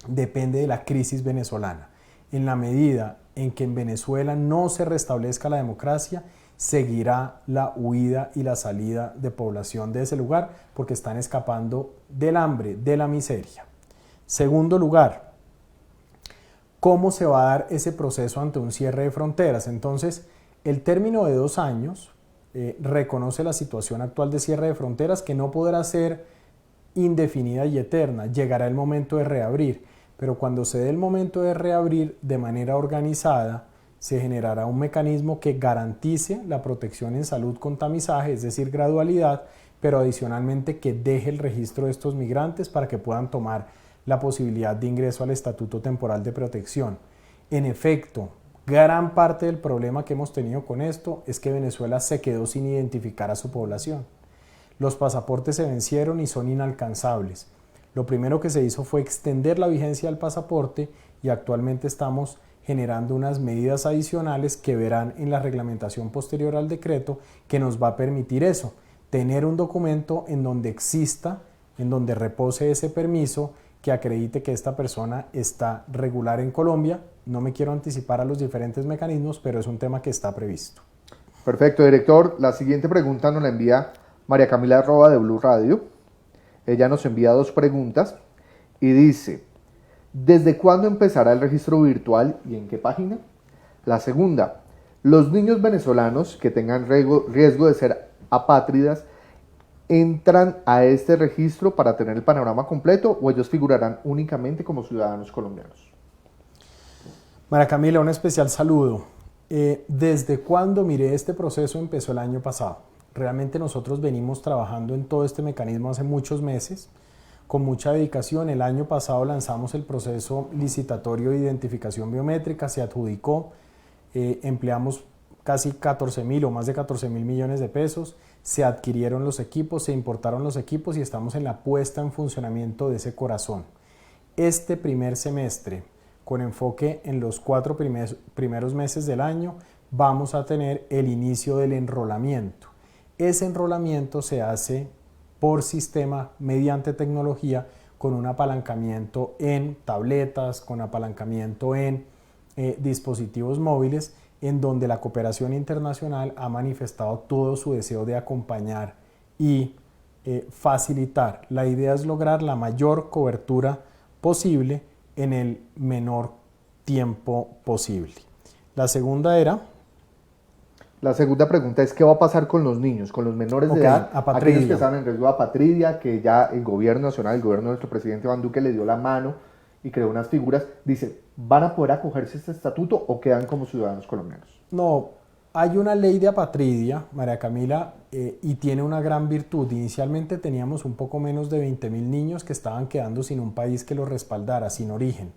depende de la crisis venezolana. En la medida en que en Venezuela no se restablezca la democracia, seguirá la huida y la salida de población de ese lugar, porque están escapando del hambre, de la miseria. Segundo lugar, ¿cómo se va a dar ese proceso ante un cierre de fronteras? Entonces, el término de 2 años reconoce la situación actual de cierre de fronteras, que no podrá ser indefinida y eterna. Llegará el momento de reabrir, pero cuando se dé el momento de reabrir de manera organizada, se generará un mecanismo que garantice la protección en salud con tamizaje, es decir, gradualidad, pero adicionalmente que deje el registro de estos migrantes para que puedan tomar la posibilidad de ingreso al Estatuto Temporal de Protección. En efecto, Gran parte del problema que hemos tenido con esto es que Venezuela se quedó sin identificar a su población. Los pasaportes se vencieron y son inalcanzables. Lo primero que se hizo fue extender la vigencia del pasaporte y actualmente estamos generando unas medidas adicionales que verán en la reglamentación posterior al decreto que nos va a permitir eso, tener un documento en donde exista, en donde repose ese permiso que acredite que esta persona está regular en Colombia. No me quiero anticipar a los diferentes mecanismos, pero es un tema que está previsto. Perfecto, director. La siguiente pregunta nos la envía María Camila Roa de Blue Radio. Ella nos envía 2 preguntas y dice: ¿desde cuándo empezará el registro virtual y en qué página? La segunda: ¿los niños venezolanos que tengan riesgo de ser apátridas entran a este registro para tener el panorama completo o ellos figurarán únicamente como ciudadanos colombianos? María Camila, un especial saludo. ¿Desde cuándo? Mire, este proceso empezó el año pasado. Realmente nosotros venimos trabajando en todo este mecanismo hace muchos meses, con mucha dedicación. El año pasado lanzamos el proceso licitatorio de identificación biométrica, se adjudicó, empleamos casi 14.000 o más de 14.000 millones de pesos, se adquirieron los equipos, se importaron los equipos y estamos en la puesta en funcionamiento de ese corazón. Este primer semestre, con enfoque en los 4 primeros meses del año, vamos a tener el inicio del enrolamiento. Ese enrolamiento se hace por sistema mediante tecnología con un apalancamiento en tabletas, con apalancamiento en dispositivos móviles, en donde la cooperación internacional ha manifestado todo su deseo de acompañar y facilitar. La idea es lograr la mayor cobertura posible en el menor tiempo posible. La segunda pregunta es: ¿qué va a pasar con los niños, con los menores de edad, apatridia, aquellos que están en riesgo de apatridia, que ya el gobierno nacional, el gobierno de nuestro presidente Iván Duque le dio la mano y creó unas figuras? Dice, ¿van a poder acogerse a este estatuto o quedan como ciudadanos colombianos? No, hay una ley de apatridia, María Camila, y tiene una gran virtud. Inicialmente teníamos un poco menos de 20.000 niños que estaban quedando sin un país que los respaldara, sin origen.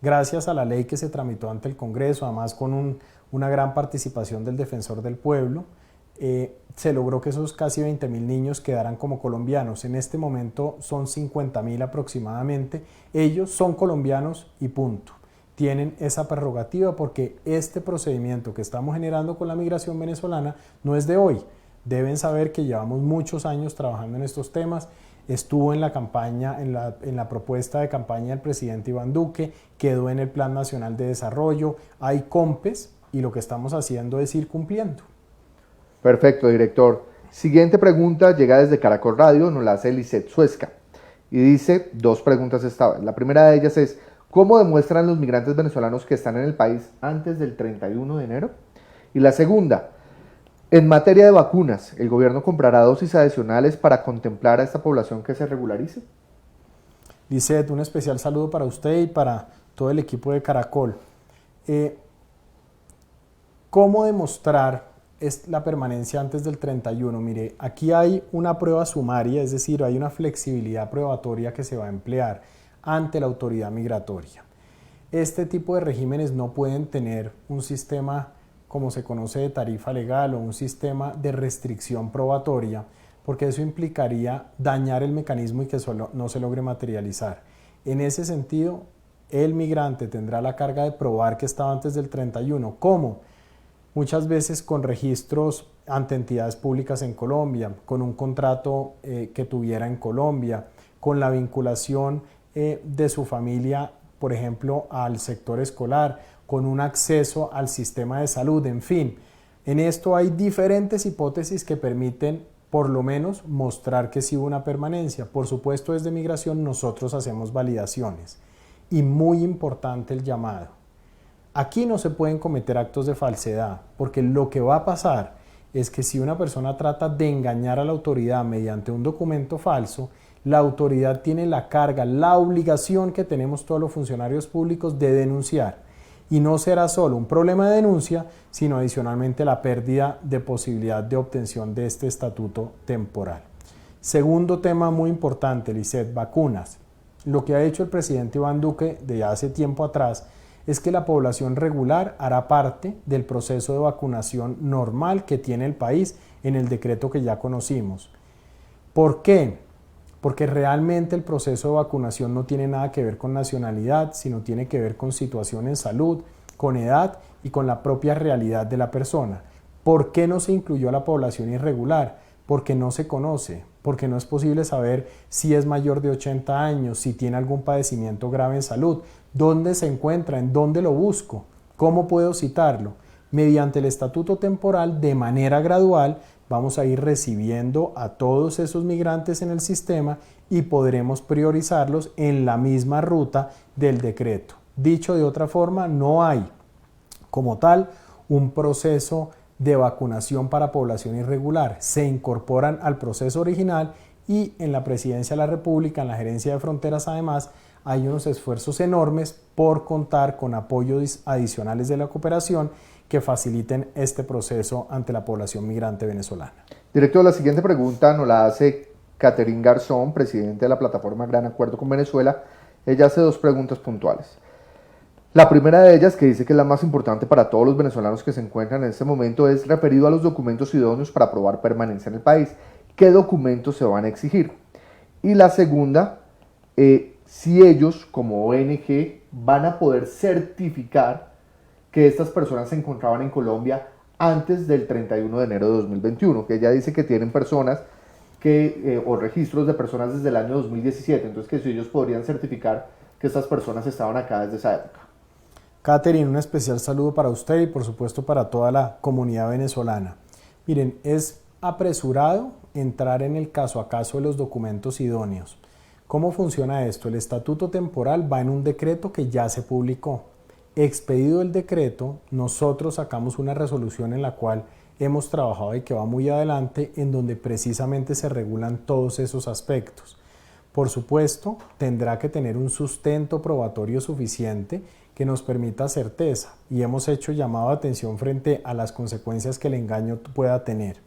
Gracias a la ley que se tramitó ante el Congreso, además con una gran participación del Defensor del Pueblo, se logró que esos casi 20.000 niños quedaran como colombianos. En este momento son 50.000 aproximadamente. Ellos son colombianos y punto. Tienen esa prerrogativa porque este procedimiento que estamos generando con la migración venezolana no es de hoy. Deben saber que llevamos muchos años trabajando en estos temas. Estuvo en la campaña, en la propuesta de campaña del presidente Iván Duque, quedó en el Plan Nacional de Desarrollo, hay COMPES y lo que estamos haciendo es ir cumpliendo. Perfecto, director. Siguiente pregunta llega desde Caracol Radio, nos la hace Lisette Suesca y dice 2 preguntas esta vez. La primera de ellas es: ¿cómo demuestran los migrantes venezolanos que están en el país antes del 31 de enero? Y la segunda: en materia de vacunas, ¿el gobierno comprará dosis adicionales para contemplar a esta población que se regularice? Lisette, un especial saludo para usted y para todo el equipo de Caracol. ¿Cómo demostrar la permanencia antes del 31? Mire, aquí hay una prueba sumaria, es decir, hay una flexibilidad probatoria que se va a emplear ante la autoridad migratoria. Este tipo de regímenes no pueden tener un sistema como se conoce de tarifa legal o un sistema de restricción probatoria, porque eso implicaría dañar el mecanismo y que no se logre materializar. En ese sentido, el migrante tendrá la carga de probar que estaba antes del 31. ¿Cómo? Muchas veces con registros ante entidades públicas en Colombia, con un contrato que tuviera en Colombia, con la vinculación de su familia, por ejemplo, al sector escolar, con un acceso al sistema de salud, en fin. En esto hay diferentes hipótesis que permiten por lo menos mostrar que sí hubo una permanencia. Por supuesto, desde migración nosotros hacemos validaciones. Y muy importante el llamado. Aquí no se pueden cometer actos de falsedad, porque lo que va a pasar es que si una persona trata de engañar a la autoridad mediante un documento falso, la autoridad tiene la carga, la obligación que tenemos todos los funcionarios públicos de denunciar. Y no será solo un problema de denuncia, sino adicionalmente la pérdida de posibilidad de obtención de este estatuto temporal. Segundo tema muy importante, Lisette, vacunas. Lo que ha hecho el presidente Iván Duque de hace tiempo atrás es que la población regular hará parte del proceso de vacunación normal que tiene el país en el decreto que ya conocimos. ¿Por qué? Porque realmente el proceso de vacunación no tiene nada que ver con nacionalidad, sino tiene que ver con situación en salud, con edad y con la propia realidad de la persona. ¿Por qué no se incluyó a la población irregular? Porque no se conoce, porque no es posible saber si es mayor de 80 años, si tiene algún padecimiento grave en salud, dónde se encuentra, en dónde lo busco, cómo puedo citarlo. Mediante el estatuto temporal, de manera gradual, vamos a ir recibiendo a todos esos migrantes en el sistema y podremos priorizarlos en la misma ruta del decreto. Dicho de otra forma, no hay como tal un proceso de vacunación para población irregular. Se incorporan al proceso original y en la Presidencia de la República, en la Gerencia de Fronteras, además, hay unos esfuerzos enormes por contar con apoyos adicionales de la cooperación que faciliten este proceso ante la población migrante venezolana. Director, la siguiente pregunta nos la hace Catherine Garzón, presidente de la plataforma Gran Acuerdo con Venezuela. Ella hace dos preguntas puntuales. La primera de ellas, que dice que es la más importante para todos los venezolanos que se encuentran en este momento, es referido a los documentos idóneos para aprobar permanencia en el país. ¿Qué documentos se van a exigir? Y la segunda, si ellos como ONG van a poder certificar que estas personas se encontraban en Colombia antes del 31 de enero de 2021, que ella dice que tienen personas o registros de personas desde el año 2017, entonces que si ellos podrían certificar que estas personas estaban acá desde esa época. Catherine, un especial saludo para usted y por supuesto para toda la comunidad venezolana. Miren, es apresurado entrar en el caso a caso de los documentos idóneos. ¿Cómo funciona esto? El estatuto temporal va en un decreto que ya se publicó. Expedido el decreto, nosotros sacamos una resolución en la cual hemos trabajado y que va muy adelante, en donde precisamente se regulan todos esos aspectos. Por supuesto, tendrá que tener un sustento probatorio suficiente que nos permita certeza y hemos hecho llamado de atención frente a las consecuencias que el engaño pueda tener.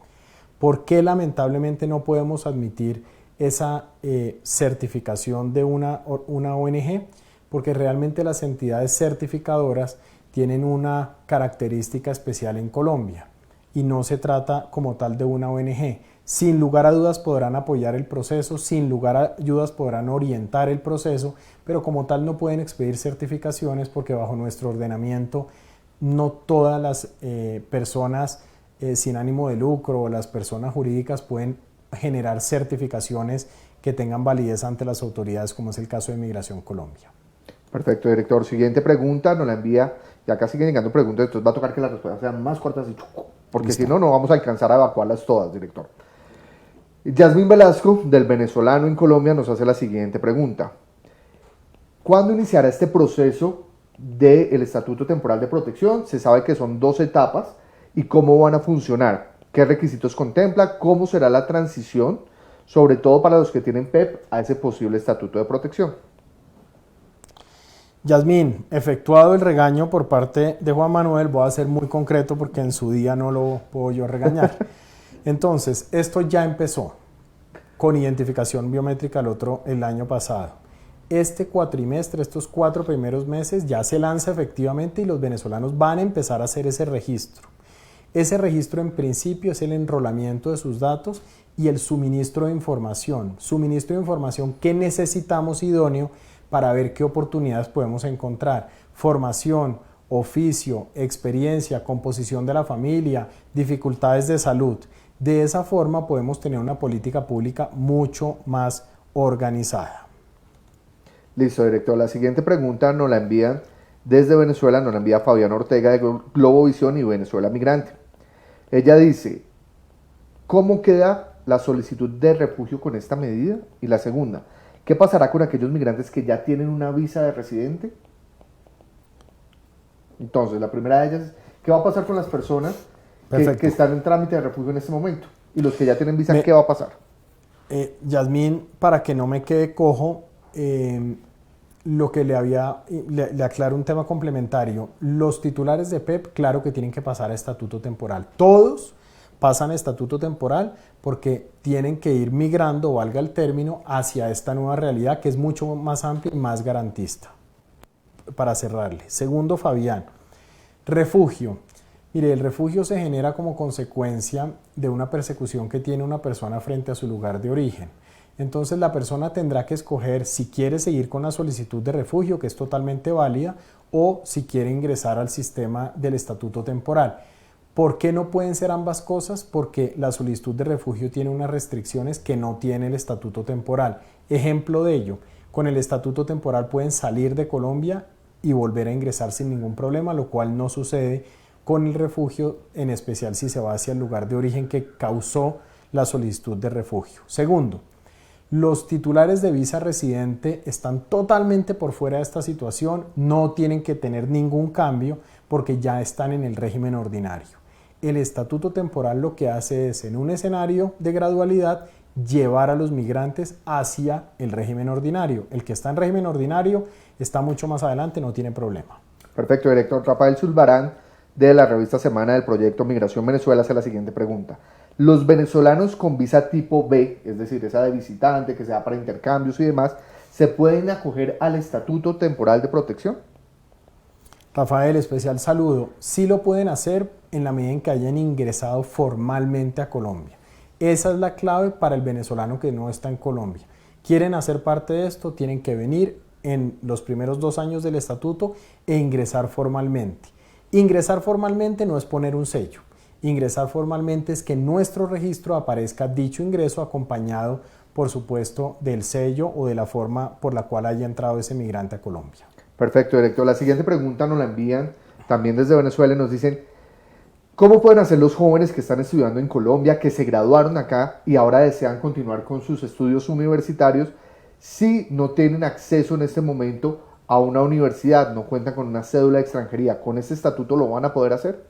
¿Por qué lamentablemente no podemos admitir esa certificación de una ONG? Porque realmente las entidades certificadoras tienen una característica especial en Colombia y no se trata como tal de una ONG. Sin lugar a dudas podrán apoyar el proceso, sin lugar a dudas podrán orientar el proceso, pero como tal no pueden expedir certificaciones porque bajo nuestro ordenamiento no todas las personas sin ánimo de lucro o las personas jurídicas pueden generar certificaciones que tengan validez ante las autoridades, como es el caso de Migración Colombia. Perfecto, director. Siguiente pregunta, nos la envía, ya casi siguen llegando preguntas, entonces va a tocar que las respuestas sean más cortas y porque Listo. si no, no vamos a alcanzar a evacuarlas todas, director. Yasmín Velasco, del venezolano en Colombia, nos hace la siguiente pregunta. ¿Cuándo iniciará este proceso del Estatuto Temporal de Protección? Se sabe que son 2 etapas y cómo van a funcionar, qué requisitos contempla, cómo será la transición, sobre todo para los que tienen PEP, a ese posible Estatuto de Protección. Yasmín, efectuado el regaño por parte de Juan Manuel, voy a ser muy concreto porque en su día no lo puedo yo regañar. Entonces, esto ya empezó con identificación biométrica el año pasado. Este cuatrimestre, estos 4 primeros meses, ya se lanza efectivamente y los venezolanos van a empezar a hacer ese registro. Ese registro en principio es el enrolamiento de sus datos y el suministro de información. Suministro de información que necesitamos idóneo para ver qué oportunidades podemos encontrar. Formación, oficio, experiencia, composición de la familia, dificultades de salud. De esa forma podemos tener una política pública mucho más organizada. Listo, director. La siguiente pregunta nos la envían desde Venezuela, nos la envía Fabián Ortega de Globovisión y Venezuela Migrante. Ella dice, ¿cómo queda la solicitud de refugio con esta medida? Y la segunda, ¿qué pasará con aquellos migrantes que ya tienen una visa de residente? Entonces, la primera de ellas es, ¿qué va a pasar con las personas que están en trámite de refugio en este momento? Y los que ya tienen visa, ¿qué va a pasar? Yasmín, para que no me quede cojo, lo que le aclaro un tema complementario. Los titulares de PEP, claro que tienen que pasar a estatuto temporal. Todos pasan a estatuto temporal porque tienen que ir migrando, valga el término, hacia esta nueva realidad que es mucho más amplia y más garantista. para cerrarle. Segundo, Fabián, refugio. Mire, el refugio se genera como consecuencia de una persecución que tiene una persona frente a su lugar de origen. Entonces la persona tendrá que escoger si quiere seguir con la solicitud de refugio, que es totalmente válida, o si quiere ingresar al sistema del estatuto temporal. ¿Por qué no pueden ser ambas cosas? Porque la solicitud de refugio tiene unas restricciones que no tiene el estatuto temporal. Ejemplo de ello, con el estatuto temporal pueden salir de Colombia y volver a ingresar sin ningún problema, lo cual no sucede con el refugio, en especial si se va hacia el lugar de origen que causó la solicitud de refugio. Segundo, los titulares de visa residente están totalmente por fuera de esta situación, no tienen que tener ningún cambio porque ya están en el régimen ordinario. El estatuto temporal lo que hace es, en un escenario de gradualidad, llevar a los migrantes hacia el régimen ordinario. El que está en régimen ordinario está mucho más adelante, no tiene problema. Perfecto, director. Rafael Zulbarán, de la revista Semana del proyecto Migración Venezuela, hace la siguiente pregunta. Los venezolanos con visa tipo B, es decir, esa de visitante, que sea para intercambios y demás, ¿se pueden acoger al estatuto temporal de protección? Rafael, especial saludo. Sí lo pueden hacer en la medida en que hayan ingresado formalmente a Colombia. Esa es la clave para el venezolano que no está en Colombia. Quieren hacer parte de esto, tienen que venir en los primeros 2 años del estatuto e ingresar formalmente. Ingresar formalmente no es poner un sello. Ingresar formalmente es que en nuestro registro aparezca dicho ingreso acompañado, por supuesto, del sello o de la forma por la cual haya entrado ese migrante a Colombia. Perfecto, director. La siguiente pregunta nos la envían también desde Venezuela y nos dicen: ¿cómo pueden hacer los jóvenes que están estudiando en Colombia, que se graduaron acá y ahora desean continuar con sus estudios universitarios, si no tienen acceso en este momento a una universidad, no cuentan con una cédula de extranjería? ¿Con este estatuto lo van a poder hacer?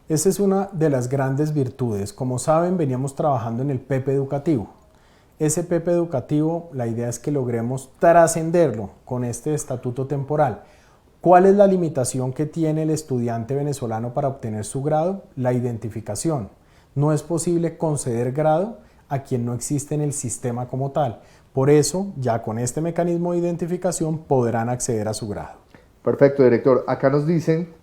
Esa es una de las grandes virtudes. Como saben, veníamos trabajando en el PEP educativo. Ese PEP educativo, la idea es que logremos trascenderlo con este estatuto temporal. ¿Cuál es la limitación que tiene el estudiante venezolano para obtener su grado? La identificación. No es posible conceder grado a quien no existe en el sistema como tal. Por eso, ya con este mecanismo de identificación podrán acceder a su grado. Perfecto, director. Acá nos dicen,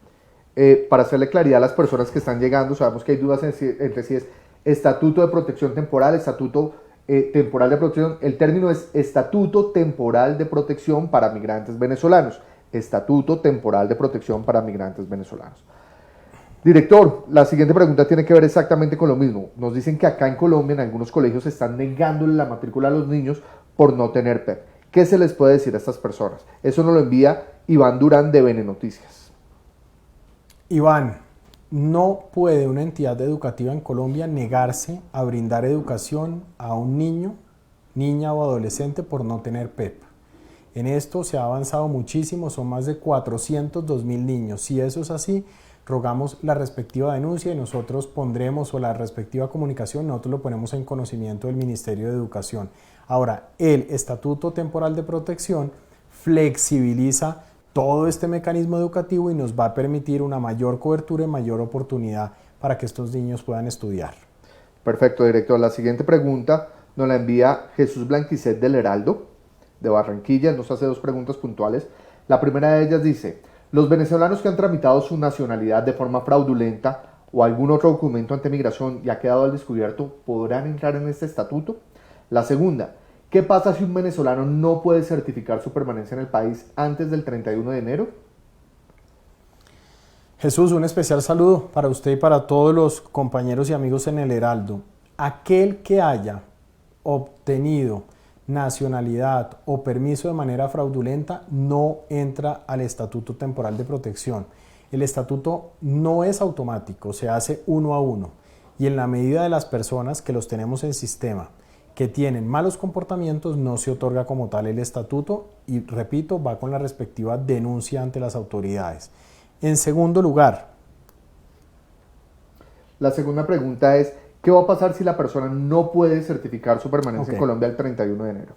para hacerle claridad a las personas que están llegando, sabemos que hay dudas entre si es estatuto de protección temporal, estatuto temporal de protección. El término es estatuto temporal de protección para migrantes venezolanos. Estatuto temporal de protección para migrantes venezolanos. Director, la siguiente pregunta tiene que ver exactamente con lo mismo. Nos dicen que acá en Colombia en algunos colegios se están negándole la matrícula a los niños por no tener PEP. ¿Qué se les puede decir a estas personas? Eso nos lo envía Iván Durán de BN Noticias. Iván, no puede una entidad educativa en Colombia negarse a brindar educación a un niño, niña o adolescente por no tener PEP. En esto se ha avanzado muchísimo, son más de 402.000 niños. Si eso es así, rogamos la respectiva denuncia y nosotros pondremos, o la respectiva comunicación, nosotros lo ponemos en conocimiento del Ministerio de Educación. Ahora, el Estatuto Temporal de Protección flexibiliza todo este mecanismo educativo y nos va a permitir una mayor cobertura y mayor oportunidad para que estos niños puedan estudiar. Perfecto, director. La siguiente pregunta nos la envía Jesús Blanquicet del Heraldo, de Barranquilla. Nos hace 2 preguntas puntuales. La primera de ellas dice: ¿los venezolanos que han tramitado su nacionalidad de forma fraudulenta o algún otro documento ante migración y ha quedado al descubierto podrán entrar en este estatuto? La segunda: ¿qué pasa si un venezolano no puede certificar su permanencia en el país antes del 31 de enero? Jesús, un especial saludo para usted y para todos los compañeros y amigos en el Heraldo. Aquel que haya obtenido nacionalidad o permiso de manera fraudulenta no entra al Estatuto Temporal de Protección. El estatuto no es automático, se hace 1 a 1 y en la medida de las personas que los tenemos en sistema que tienen malos comportamientos no se otorga como tal el estatuto y, repito, va con la respectiva denuncia ante las autoridades. En segundo lugar, la segunda pregunta es: ¿qué va a pasar si la persona no puede certificar su permanencia en Colombia el 31 de enero?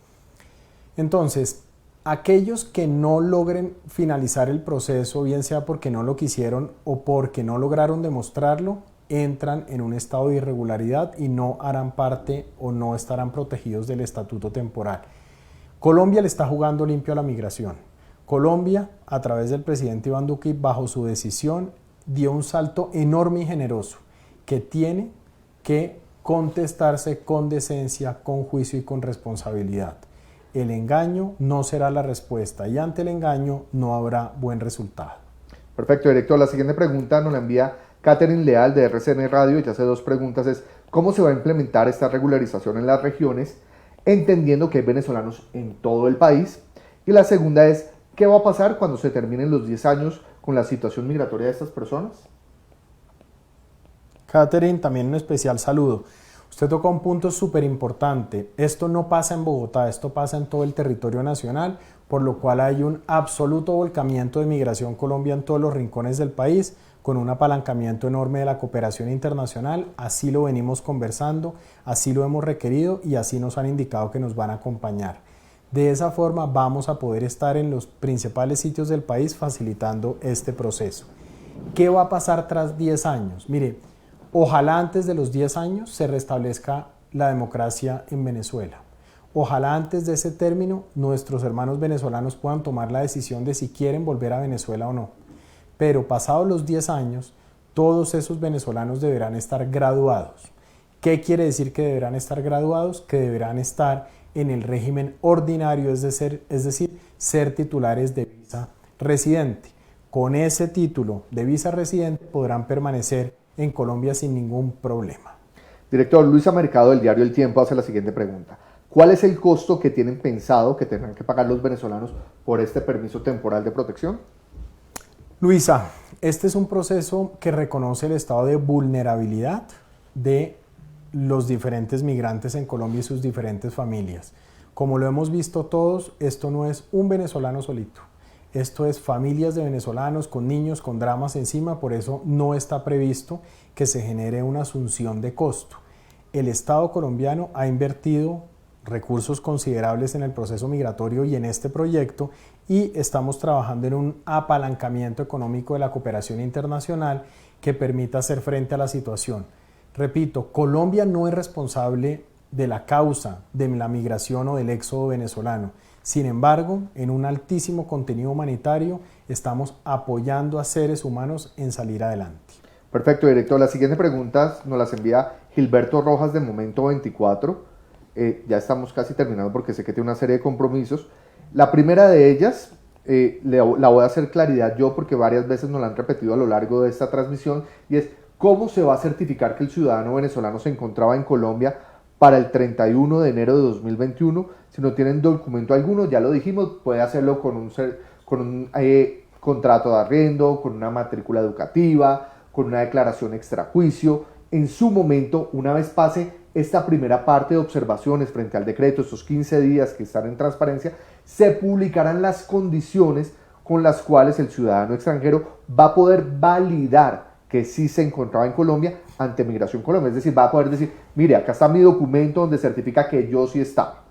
Entonces, aquellos que no logren finalizar el proceso, bien sea porque no lo quisieron o porque no lograron demostrarlo, entran en un estado de irregularidad y no harán parte o no estarán protegidos del estatuto temporal. Colombia le está jugando limpio a la migración. Colombia, a través del presidente Iván Duque, bajo su decisión, dio un salto enorme y generoso que tiene que contestarse con decencia, con juicio y con responsabilidad. El engaño no será la respuesta y ante el engaño no habrá buen resultado. Perfecto, director. La siguiente pregunta nos la envía Catherine Leal de RCN Radio y hace dos preguntas. Es, ¿cómo se va a implementar esta regularización en las regiones, entendiendo que hay venezolanos en todo el país? Y la segunda es, ¿qué va a pasar cuando se terminen los 10 años con la situación migratoria de estas personas? Catherine, también un especial saludo. Usted toca un punto súper importante. Esto no pasa en Bogotá, esto pasa en todo el territorio nacional, por lo cual hay un absoluto volcamiento de Migración Colombia en todos los rincones del país, con un apalancamiento enorme de la cooperación internacional. Así lo venimos conversando, así lo hemos requerido y así nos han indicado que nos van a acompañar. De esa forma vamos a poder estar en los principales sitios del país facilitando este proceso. ¿Qué va a pasar tras 10 años? Mire, ojalá antes de los 10 años se restablezca la democracia en Venezuela. Ojalá antes de ese término nuestros hermanos venezolanos puedan tomar la decisión de si quieren volver a Venezuela o no. Pero pasados los 10 años, todos esos venezolanos deberán estar graduados. ¿Qué quiere decir que deberán estar graduados? Que deberán estar en el régimen ordinario, es decir, ser titulares de visa residente. Con ese título de visa residente podrán permanecer en Colombia sin ningún problema. Director, Luisa Mercado del diario El Tiempo hace la siguiente pregunta. ¿Cuál es el costo que tienen pensado que tendrán que pagar los venezolanos por este permiso temporal de protección? Luisa, este es un proceso que reconoce el estado de vulnerabilidad de los diferentes migrantes en Colombia y sus diferentes familias. Como lo hemos visto todos, esto no es un venezolano solito. Esto es familias de venezolanos con niños, con dramas encima, por eso no está previsto que se genere una asunción de costo. El Estado colombiano ha invertido recursos considerables en el proceso migratorio y en este proyecto y estamos trabajando en un apalancamiento económico de la cooperación internacional que permita hacer frente a la situación. Repito, Colombia no es responsable de la causa de la migración o del éxodo venezolano. Sin embargo, en un altísimo contenido humanitario estamos apoyando a seres humanos en salir adelante. Perfecto, director. Las siguientes preguntas nos las envía Gilberto Rojas de Momento 24. Ya estamos casi terminando porque sé que tiene una serie de compromisos. La primera de ellas, la voy a hacer claridad yo porque varias veces nos la han repetido a lo largo de esta transmisión, y es ¿cómo se va a certificar que el ciudadano venezolano se encontraba en Colombia para el 31 de enero de 2021? Si no tienen documento alguno, ya lo dijimos, puede hacerlo con un contrato de arriendo, con una matrícula educativa, con una declaración extrajuicio. En su momento, una vez pase esta primera parte de observaciones frente al decreto, estos 15 días que están en transparencia, se publicarán las condiciones con las cuales el ciudadano extranjero va a poder validar que sí se encontraba en Colombia ante Migración Colombia. Es decir, va a poder decir, mire, acá está mi documento donde certifica que yo sí estaba.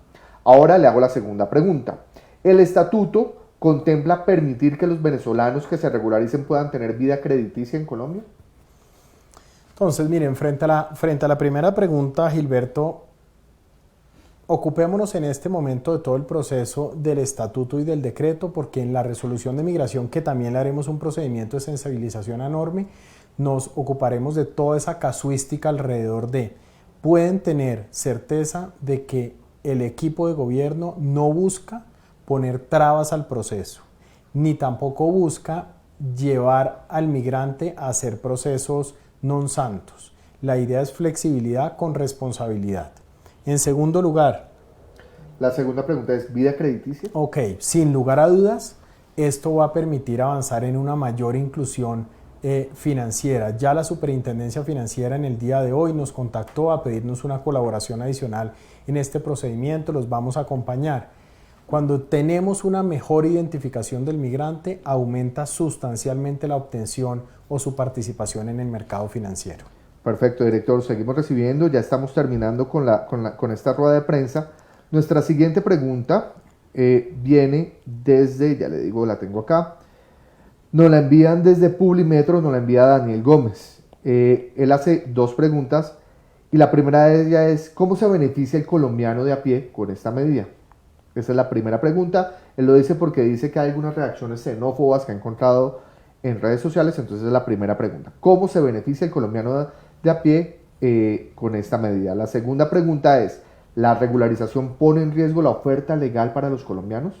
Ahora le hago la segunda pregunta. ¿El estatuto contempla permitir que los venezolanos que se regularicen puedan tener vida crediticia en Colombia? Entonces, miren, frente a la primera pregunta, Gilberto, ocupémonos en este momento de todo el proceso del estatuto y del decreto, porque en la resolución de migración, que también le haremos un procedimiento de sensibilización enorme, nos ocuparemos de toda esa casuística alrededor de, pueden tener certeza de que el equipo de gobierno no busca poner trabas al proceso, ni tampoco busca llevar al migrante a hacer procesos non santos. La idea es flexibilidad con responsabilidad. En segundo lugar, la segunda pregunta es ¿vida crediticia? Ok, sin lugar a dudas, esto va a permitir avanzar en una mayor inclusión financiera. Ya la Superintendencia Financiera en el día de hoy nos contactó a pedirnos una colaboración adicional en este procedimiento, los vamos a acompañar. Cuando tenemos una mejor identificación del migrante, aumenta sustancialmente la obtención o su participación en el mercado financiero. Perfecto, director. Seguimos recibiendo, ya estamos terminando con esta rueda de prensa. Nuestra siguiente pregunta viene desde, ya le digo, la tengo acá, nos la envían desde Publimetro, nos la envía Daniel Gómez. Él hace dos preguntas y la primera de ellas es ¿cómo se beneficia el colombiano de a pie con esta medida? Esa es la primera pregunta. Él lo dice porque dice que hay algunas reacciones xenófobas que ha encontrado en redes sociales, entonces es la primera pregunta. ¿Cómo se beneficia el colombiano de a pie con esta medida? La segunda pregunta es, ¿la regularización pone en riesgo la oferta legal para los colombianos?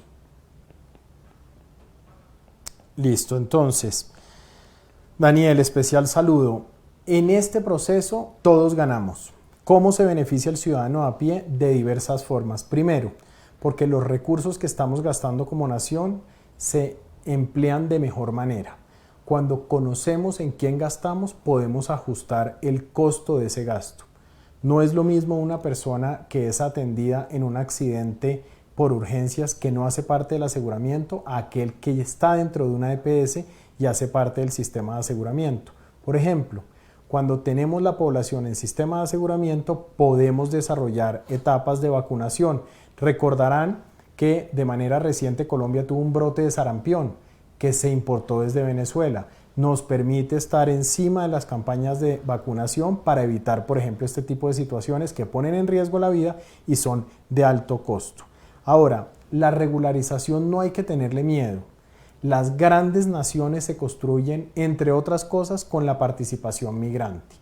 Listo, entonces, Daniel, especial saludo. En este proceso todos ganamos. ¿Cómo se beneficia el ciudadano a pie? De diversas formas. Primero, porque los recursos que estamos gastando como nación se emplean de mejor manera. Cuando conocemos en quién gastamos, podemos ajustar el costo de ese gasto. No es lo mismo una persona que es atendida en un accidente por urgencias que no hace parte del aseguramiento a aquel que está dentro de una EPS y hace parte del sistema de aseguramiento. Por ejemplo, cuando tenemos la población en sistema de aseguramiento, podemos desarrollar etapas de vacunación. Recordarán que de manera reciente Colombia tuvo un brote de sarampión que se importó desde Venezuela. Nos permite estar encima de las campañas de vacunación para evitar, por ejemplo, este tipo de situaciones que ponen en riesgo la vida y son de alto costo. Ahora, la regularización no hay que tenerle miedo. Las grandes naciones se construyen, entre otras cosas, con la participación migrante.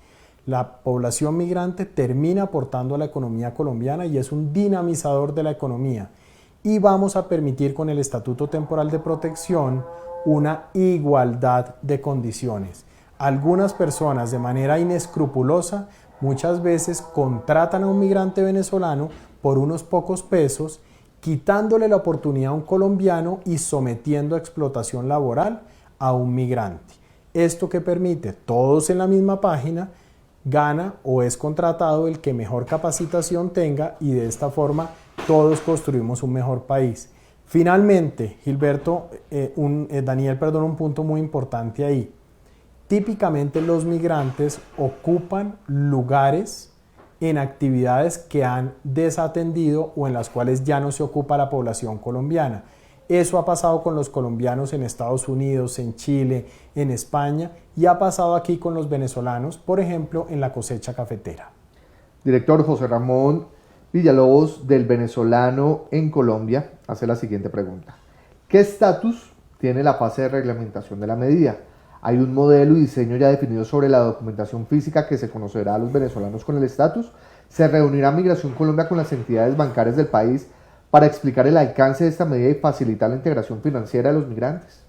La población migrante termina aportando a la economía colombiana y es un dinamizador de la economía. Y vamos a permitir con el Estatuto Temporal de Protección una igualdad de condiciones. Algunas personas de manera inescrupulosa muchas veces contratan a un migrante venezolano por unos pocos pesos, quitándole la oportunidad a un colombiano y sometiendo a explotación laboral a un migrante. Esto que permite, todos en la misma página, gana o es contratado el que mejor capacitación tenga y de esta forma todos construimos un mejor país. Finalmente, Gilberto, Daniel, un punto muy importante ahí. Típicamente los migrantes ocupan lugares en actividades que han desatendido o en las cuales ya no se ocupa la población colombiana. Eso ha pasado con los colombianos en Estados Unidos, en Chile, en España y ha pasado aquí con los venezolanos, por ejemplo, en la cosecha cafetera. Director José Ramón Villalobos, del venezolano en Colombia, hace la siguiente pregunta. ¿Qué estatus tiene la fase de reglamentación de la medida? ¿Hay un modelo y diseño ya definido sobre la documentación física que se conocerá a los venezolanos con el estatus? ¿Se reunirá Migración Colombia con las entidades bancarias del país para explicar el alcance de esta medida y facilitar la integración financiera de los migrantes?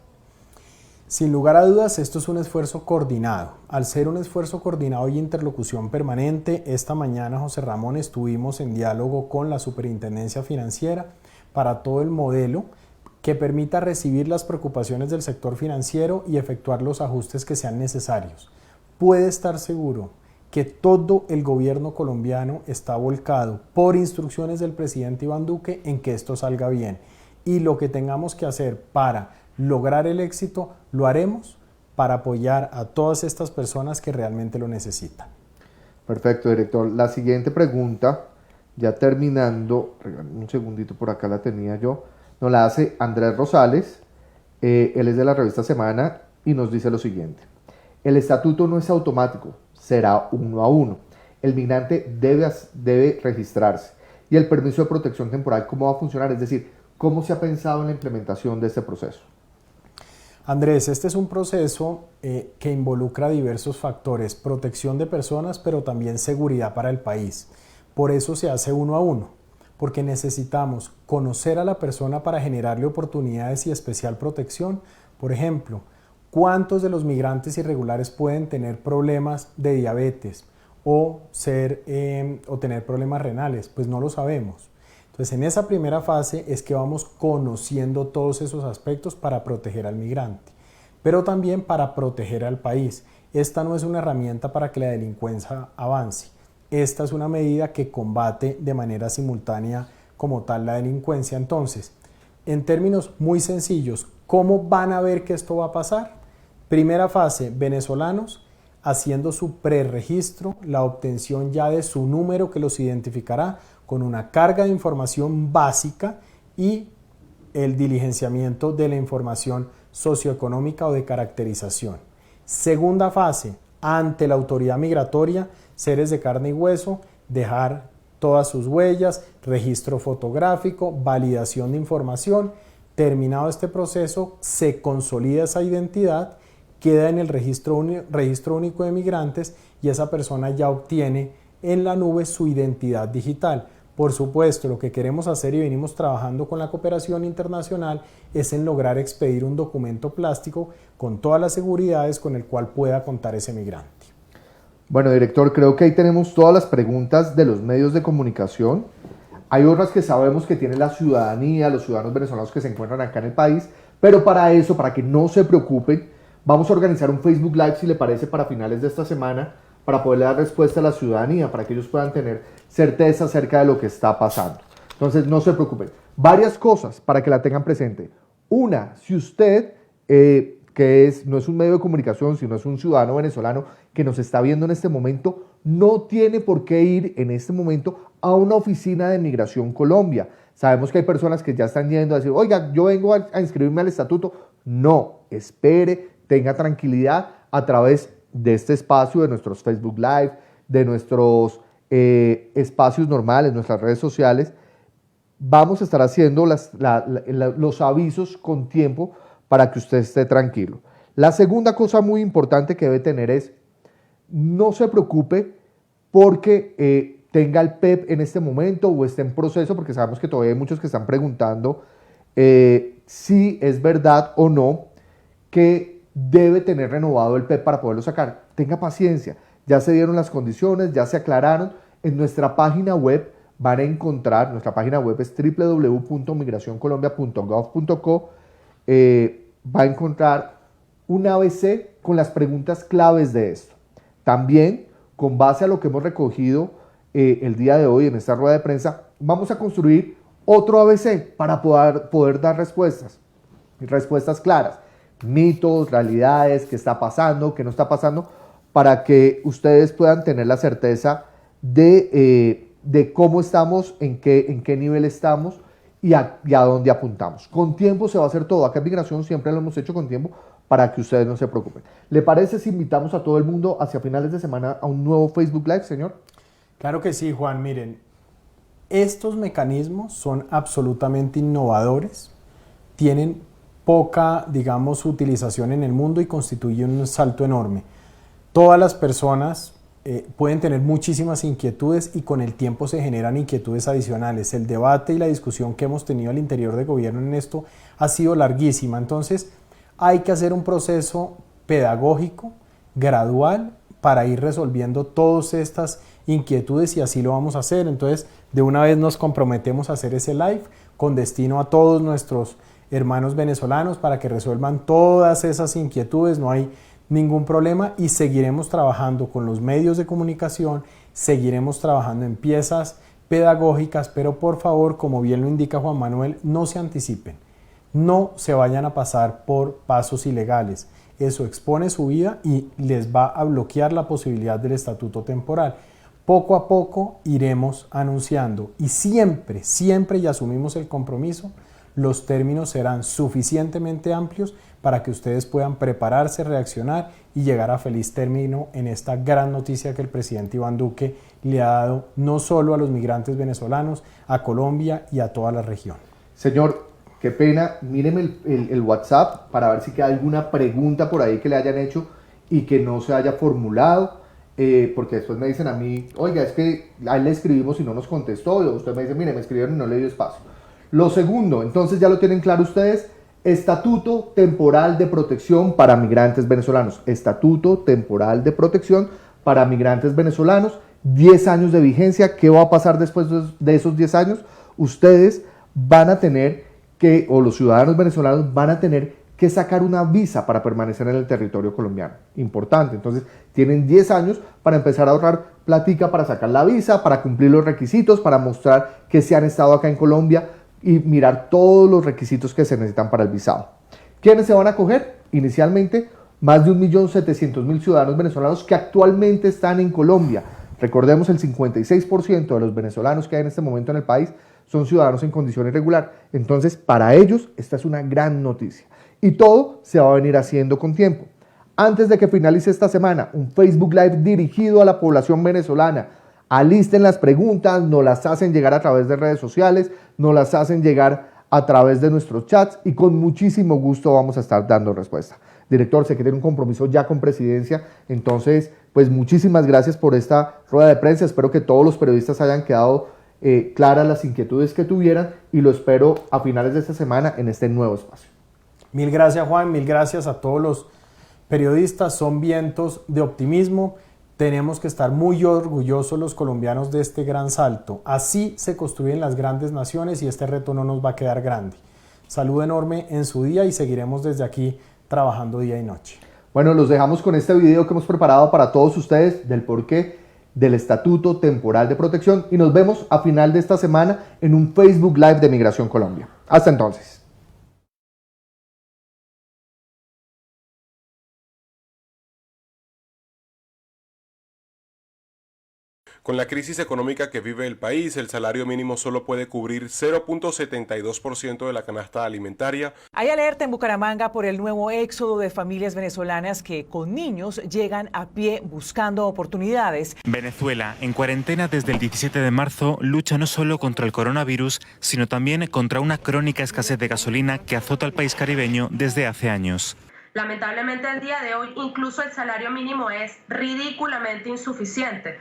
Sin lugar a dudas, esto es un esfuerzo coordinado. Al ser un esfuerzo coordinado y interlocución permanente, esta mañana, José Ramón, estuvimos en diálogo con la Superintendencia Financiera para todo el modelo que permita recibir las preocupaciones del sector financiero y efectuar los ajustes que sean necesarios. Puede estar seguro que todo el gobierno colombiano está volcado por instrucciones del presidente Iván Duque en que esto salga bien. Y lo que tengamos que hacer para lograr el éxito, lo haremos para apoyar a todas estas personas que realmente lo necesitan. Perfecto, director. La siguiente pregunta, ya terminando, un segundito, por acá la tenía yo, nos la hace Andrés Rosales, él es de la revista Semana y nos dice lo siguiente. El estatuto no es automático, será 1 a 1. El migrante debe registrarse. Y el permiso de protección temporal, ¿cómo va a funcionar? Es decir, ¿cómo se ha pensado en la implementación de este proceso? Andrés, este es un proceso que involucra diversos factores, protección de personas, pero también seguridad para el país. Por eso se hace 1 a 1, porque necesitamos conocer a la persona para generarle oportunidades y especial protección. Por ejemplo, ¿cuántos de los migrantes irregulares pueden tener problemas de diabetes o tener problemas renales? Pues no lo sabemos. Entonces, en esa primera fase es que vamos conociendo todos esos aspectos para proteger al migrante, pero también para proteger al país. Esta no es una herramienta para que la delincuencia avance. Esta es una medida que combate de manera simultánea como tal la delincuencia. Entonces, en términos muy sencillos, ¿cómo van a ver que esto va a pasar? Primera fase, venezolanos haciendo su preregistro, la obtención ya de su número que los identificará con una carga de información básica y el diligenciamiento de la información socioeconómica o de caracterización. Segunda fase, ante la autoridad migratoria, seres de carne y hueso, dejar todas sus huellas, registro fotográfico, validación de información. Terminado este proceso, se consolida esa identidad, queda en el registro único de migrantes y esa persona ya obtiene en la nube su identidad digital. Por supuesto, lo que queremos hacer y venimos trabajando con la cooperación internacional es en lograr expedir un documento plástico con todas las seguridades con el cual pueda contar ese migrante. Bueno, director, creo que ahí tenemos todas las preguntas de los medios de comunicación. Hay otras que sabemos que tiene la ciudadanía, los ciudadanos venezolanos que se encuentran acá en el país, pero para eso, para que no se preocupen, vamos a organizar un Facebook Live, si le parece, para finales de esta semana, para poderle dar respuesta a la ciudadanía, para que ellos puedan tener certeza acerca de lo que está pasando. Entonces, no se preocupen. Varias cosas para que la tengan presente. Una, si usted, no es un medio de comunicación, sino es un ciudadano venezolano que nos está viendo en este momento, no tiene por qué ir en este momento a una oficina de Migración Colombia. Sabemos que hay personas que ya están yendo a decir, oiga, yo vengo a inscribirme al estatuto. No, espere, tenga tranquilidad a través de este espacio, de nuestros Facebook Live, de nuestros espacios normales, nuestras redes sociales. Vamos a estar haciendo los avisos con tiempo para que usted esté tranquilo. La segunda cosa muy importante que debe tener es, no se preocupe porque tenga el PEP en este momento o esté en proceso, porque sabemos que todavía hay muchos que están preguntando si es verdad o no que debe tener renovado el PEP para poderlo sacar. Tenga paciencia, ya se dieron las condiciones, ya se aclararon. En nuestra página web van a encontrar, nuestra página web es www.migracioncolombia.gov.co, va a encontrar un ABC con las preguntas claves de esto. También, con base a lo que hemos recogido el día de hoy en esta rueda de prensa, vamos a construir otro ABC para poder dar respuestas claras, mitos, realidades, qué está pasando, qué no está pasando, para que ustedes puedan tener la certeza de cómo estamos, en qué nivel estamos y a dónde apuntamos. Con tiempo se va a hacer todo. Acá en Migración siempre lo hemos hecho con tiempo para que ustedes no se preocupen. ¿Le parece si invitamos a todo el mundo hacia finales de semana a un nuevo Facebook Live, señor? Claro que sí, Juan. Miren, estos mecanismos son absolutamente innovadores, tienen poca, digamos, utilización en el mundo y constituyen un salto enorme. Todas las personas pueden tener muchísimas inquietudes y con el tiempo se generan inquietudes adicionales. El debate y la discusión que hemos tenido al interior del gobierno en esto ha sido larguísima. Entonces, hay que hacer un proceso pedagógico, gradual, para ir resolviendo todas estas inquietudes y así lo vamos a hacer. Entonces, de una vez nos comprometemos a hacer ese live con destino a todos nuestros hermanos venezolanos para que resuelvan todas esas inquietudes. No hay ningún problema y seguiremos trabajando con los medios de comunicación, seguiremos trabajando en piezas pedagógicas, pero por favor, como bien lo indica Juan Manuel, no se anticipen, no se vayan a pasar por pasos ilegales. Eso expone su vida y les va a bloquear la posibilidad del estatuto temporal. Poco a poco iremos anunciando y siempre, y asumimos el compromiso, los términos serán suficientemente amplios para que ustedes puedan prepararse, reaccionar y llegar a feliz término en esta gran noticia que el presidente Iván Duque le ha dado no solo a los migrantes venezolanos, a Colombia y a toda la región. Señor, qué pena, míreme el WhatsApp para ver si queda alguna pregunta por ahí que le hayan hecho y que no se haya formulado, porque después me dicen a mí, oiga, es que a él le escribimos y no nos contestó, o usted me dice, mire, me escribieron y no le dio espacio. Lo segundo, entonces ya lo tienen claro ustedes, Estatuto Temporal de Protección para Migrantes Venezolanos. Estatuto Temporal de Protección para Migrantes Venezolanos, 10 años de vigencia. ¿Qué va a pasar después de esos 10 años? Ustedes van a tener que, o los ciudadanos venezolanos van a tener que sacar una visa para permanecer en el territorio colombiano. Importante, entonces tienen 10 años para empezar a ahorrar platica para sacar la visa, para cumplir los requisitos, para mostrar que se han estado acá en Colombia y mirar todos los requisitos que se necesitan para el visado. ¿Quiénes se van a acoger? Inicialmente, más de 1.700.000 ciudadanos venezolanos que actualmente están en Colombia. Recordemos, el 56% de los venezolanos que hay en este momento en el país son ciudadanos en condición irregular. Entonces, para ellos, esta es una gran noticia. Y todo se va a venir haciendo con tiempo. Antes de que finalice esta semana, un Facebook Live dirigido a la población venezolana, alisten las preguntas, nos las hacen llegar a través de redes sociales, nos las hacen llegar a través de nuestros chats y con muchísimo gusto vamos a estar dando respuesta. Director, sé que tiene un compromiso ya con Presidencia, entonces pues muchísimas gracias por esta rueda de prensa. Espero que todos los periodistas hayan quedado claras las inquietudes que tuvieran y lo espero a finales de esta semana en este nuevo espacio. Mil gracias, Juan, mil gracias a todos los periodistas. Son vientos de optimismo. Tenemos que estar muy orgullosos los colombianos de este gran salto. Así se construyen las grandes naciones y este reto no nos va a quedar grande. Salud enorme en su día y seguiremos desde aquí trabajando día y noche. Bueno, los dejamos con este video que hemos preparado para todos ustedes del porqué del Estatuto Temporal de Protección y nos vemos a final de esta semana en un Facebook Live de Migración Colombia. Hasta entonces. Con la crisis económica que vive el país, el salario mínimo solo puede cubrir 0.72% de la canasta alimentaria. Hay alerta en Bucaramanga por el nuevo éxodo de familias venezolanas que con niños llegan a pie buscando oportunidades. Venezuela, en cuarentena desde el 17 de marzo, lucha no solo contra el coronavirus, sino también contra una crónica escasez de gasolina que azota al país caribeño desde hace años. Lamentablemente, el día de hoy incluso el salario mínimo es ridículamente insuficiente.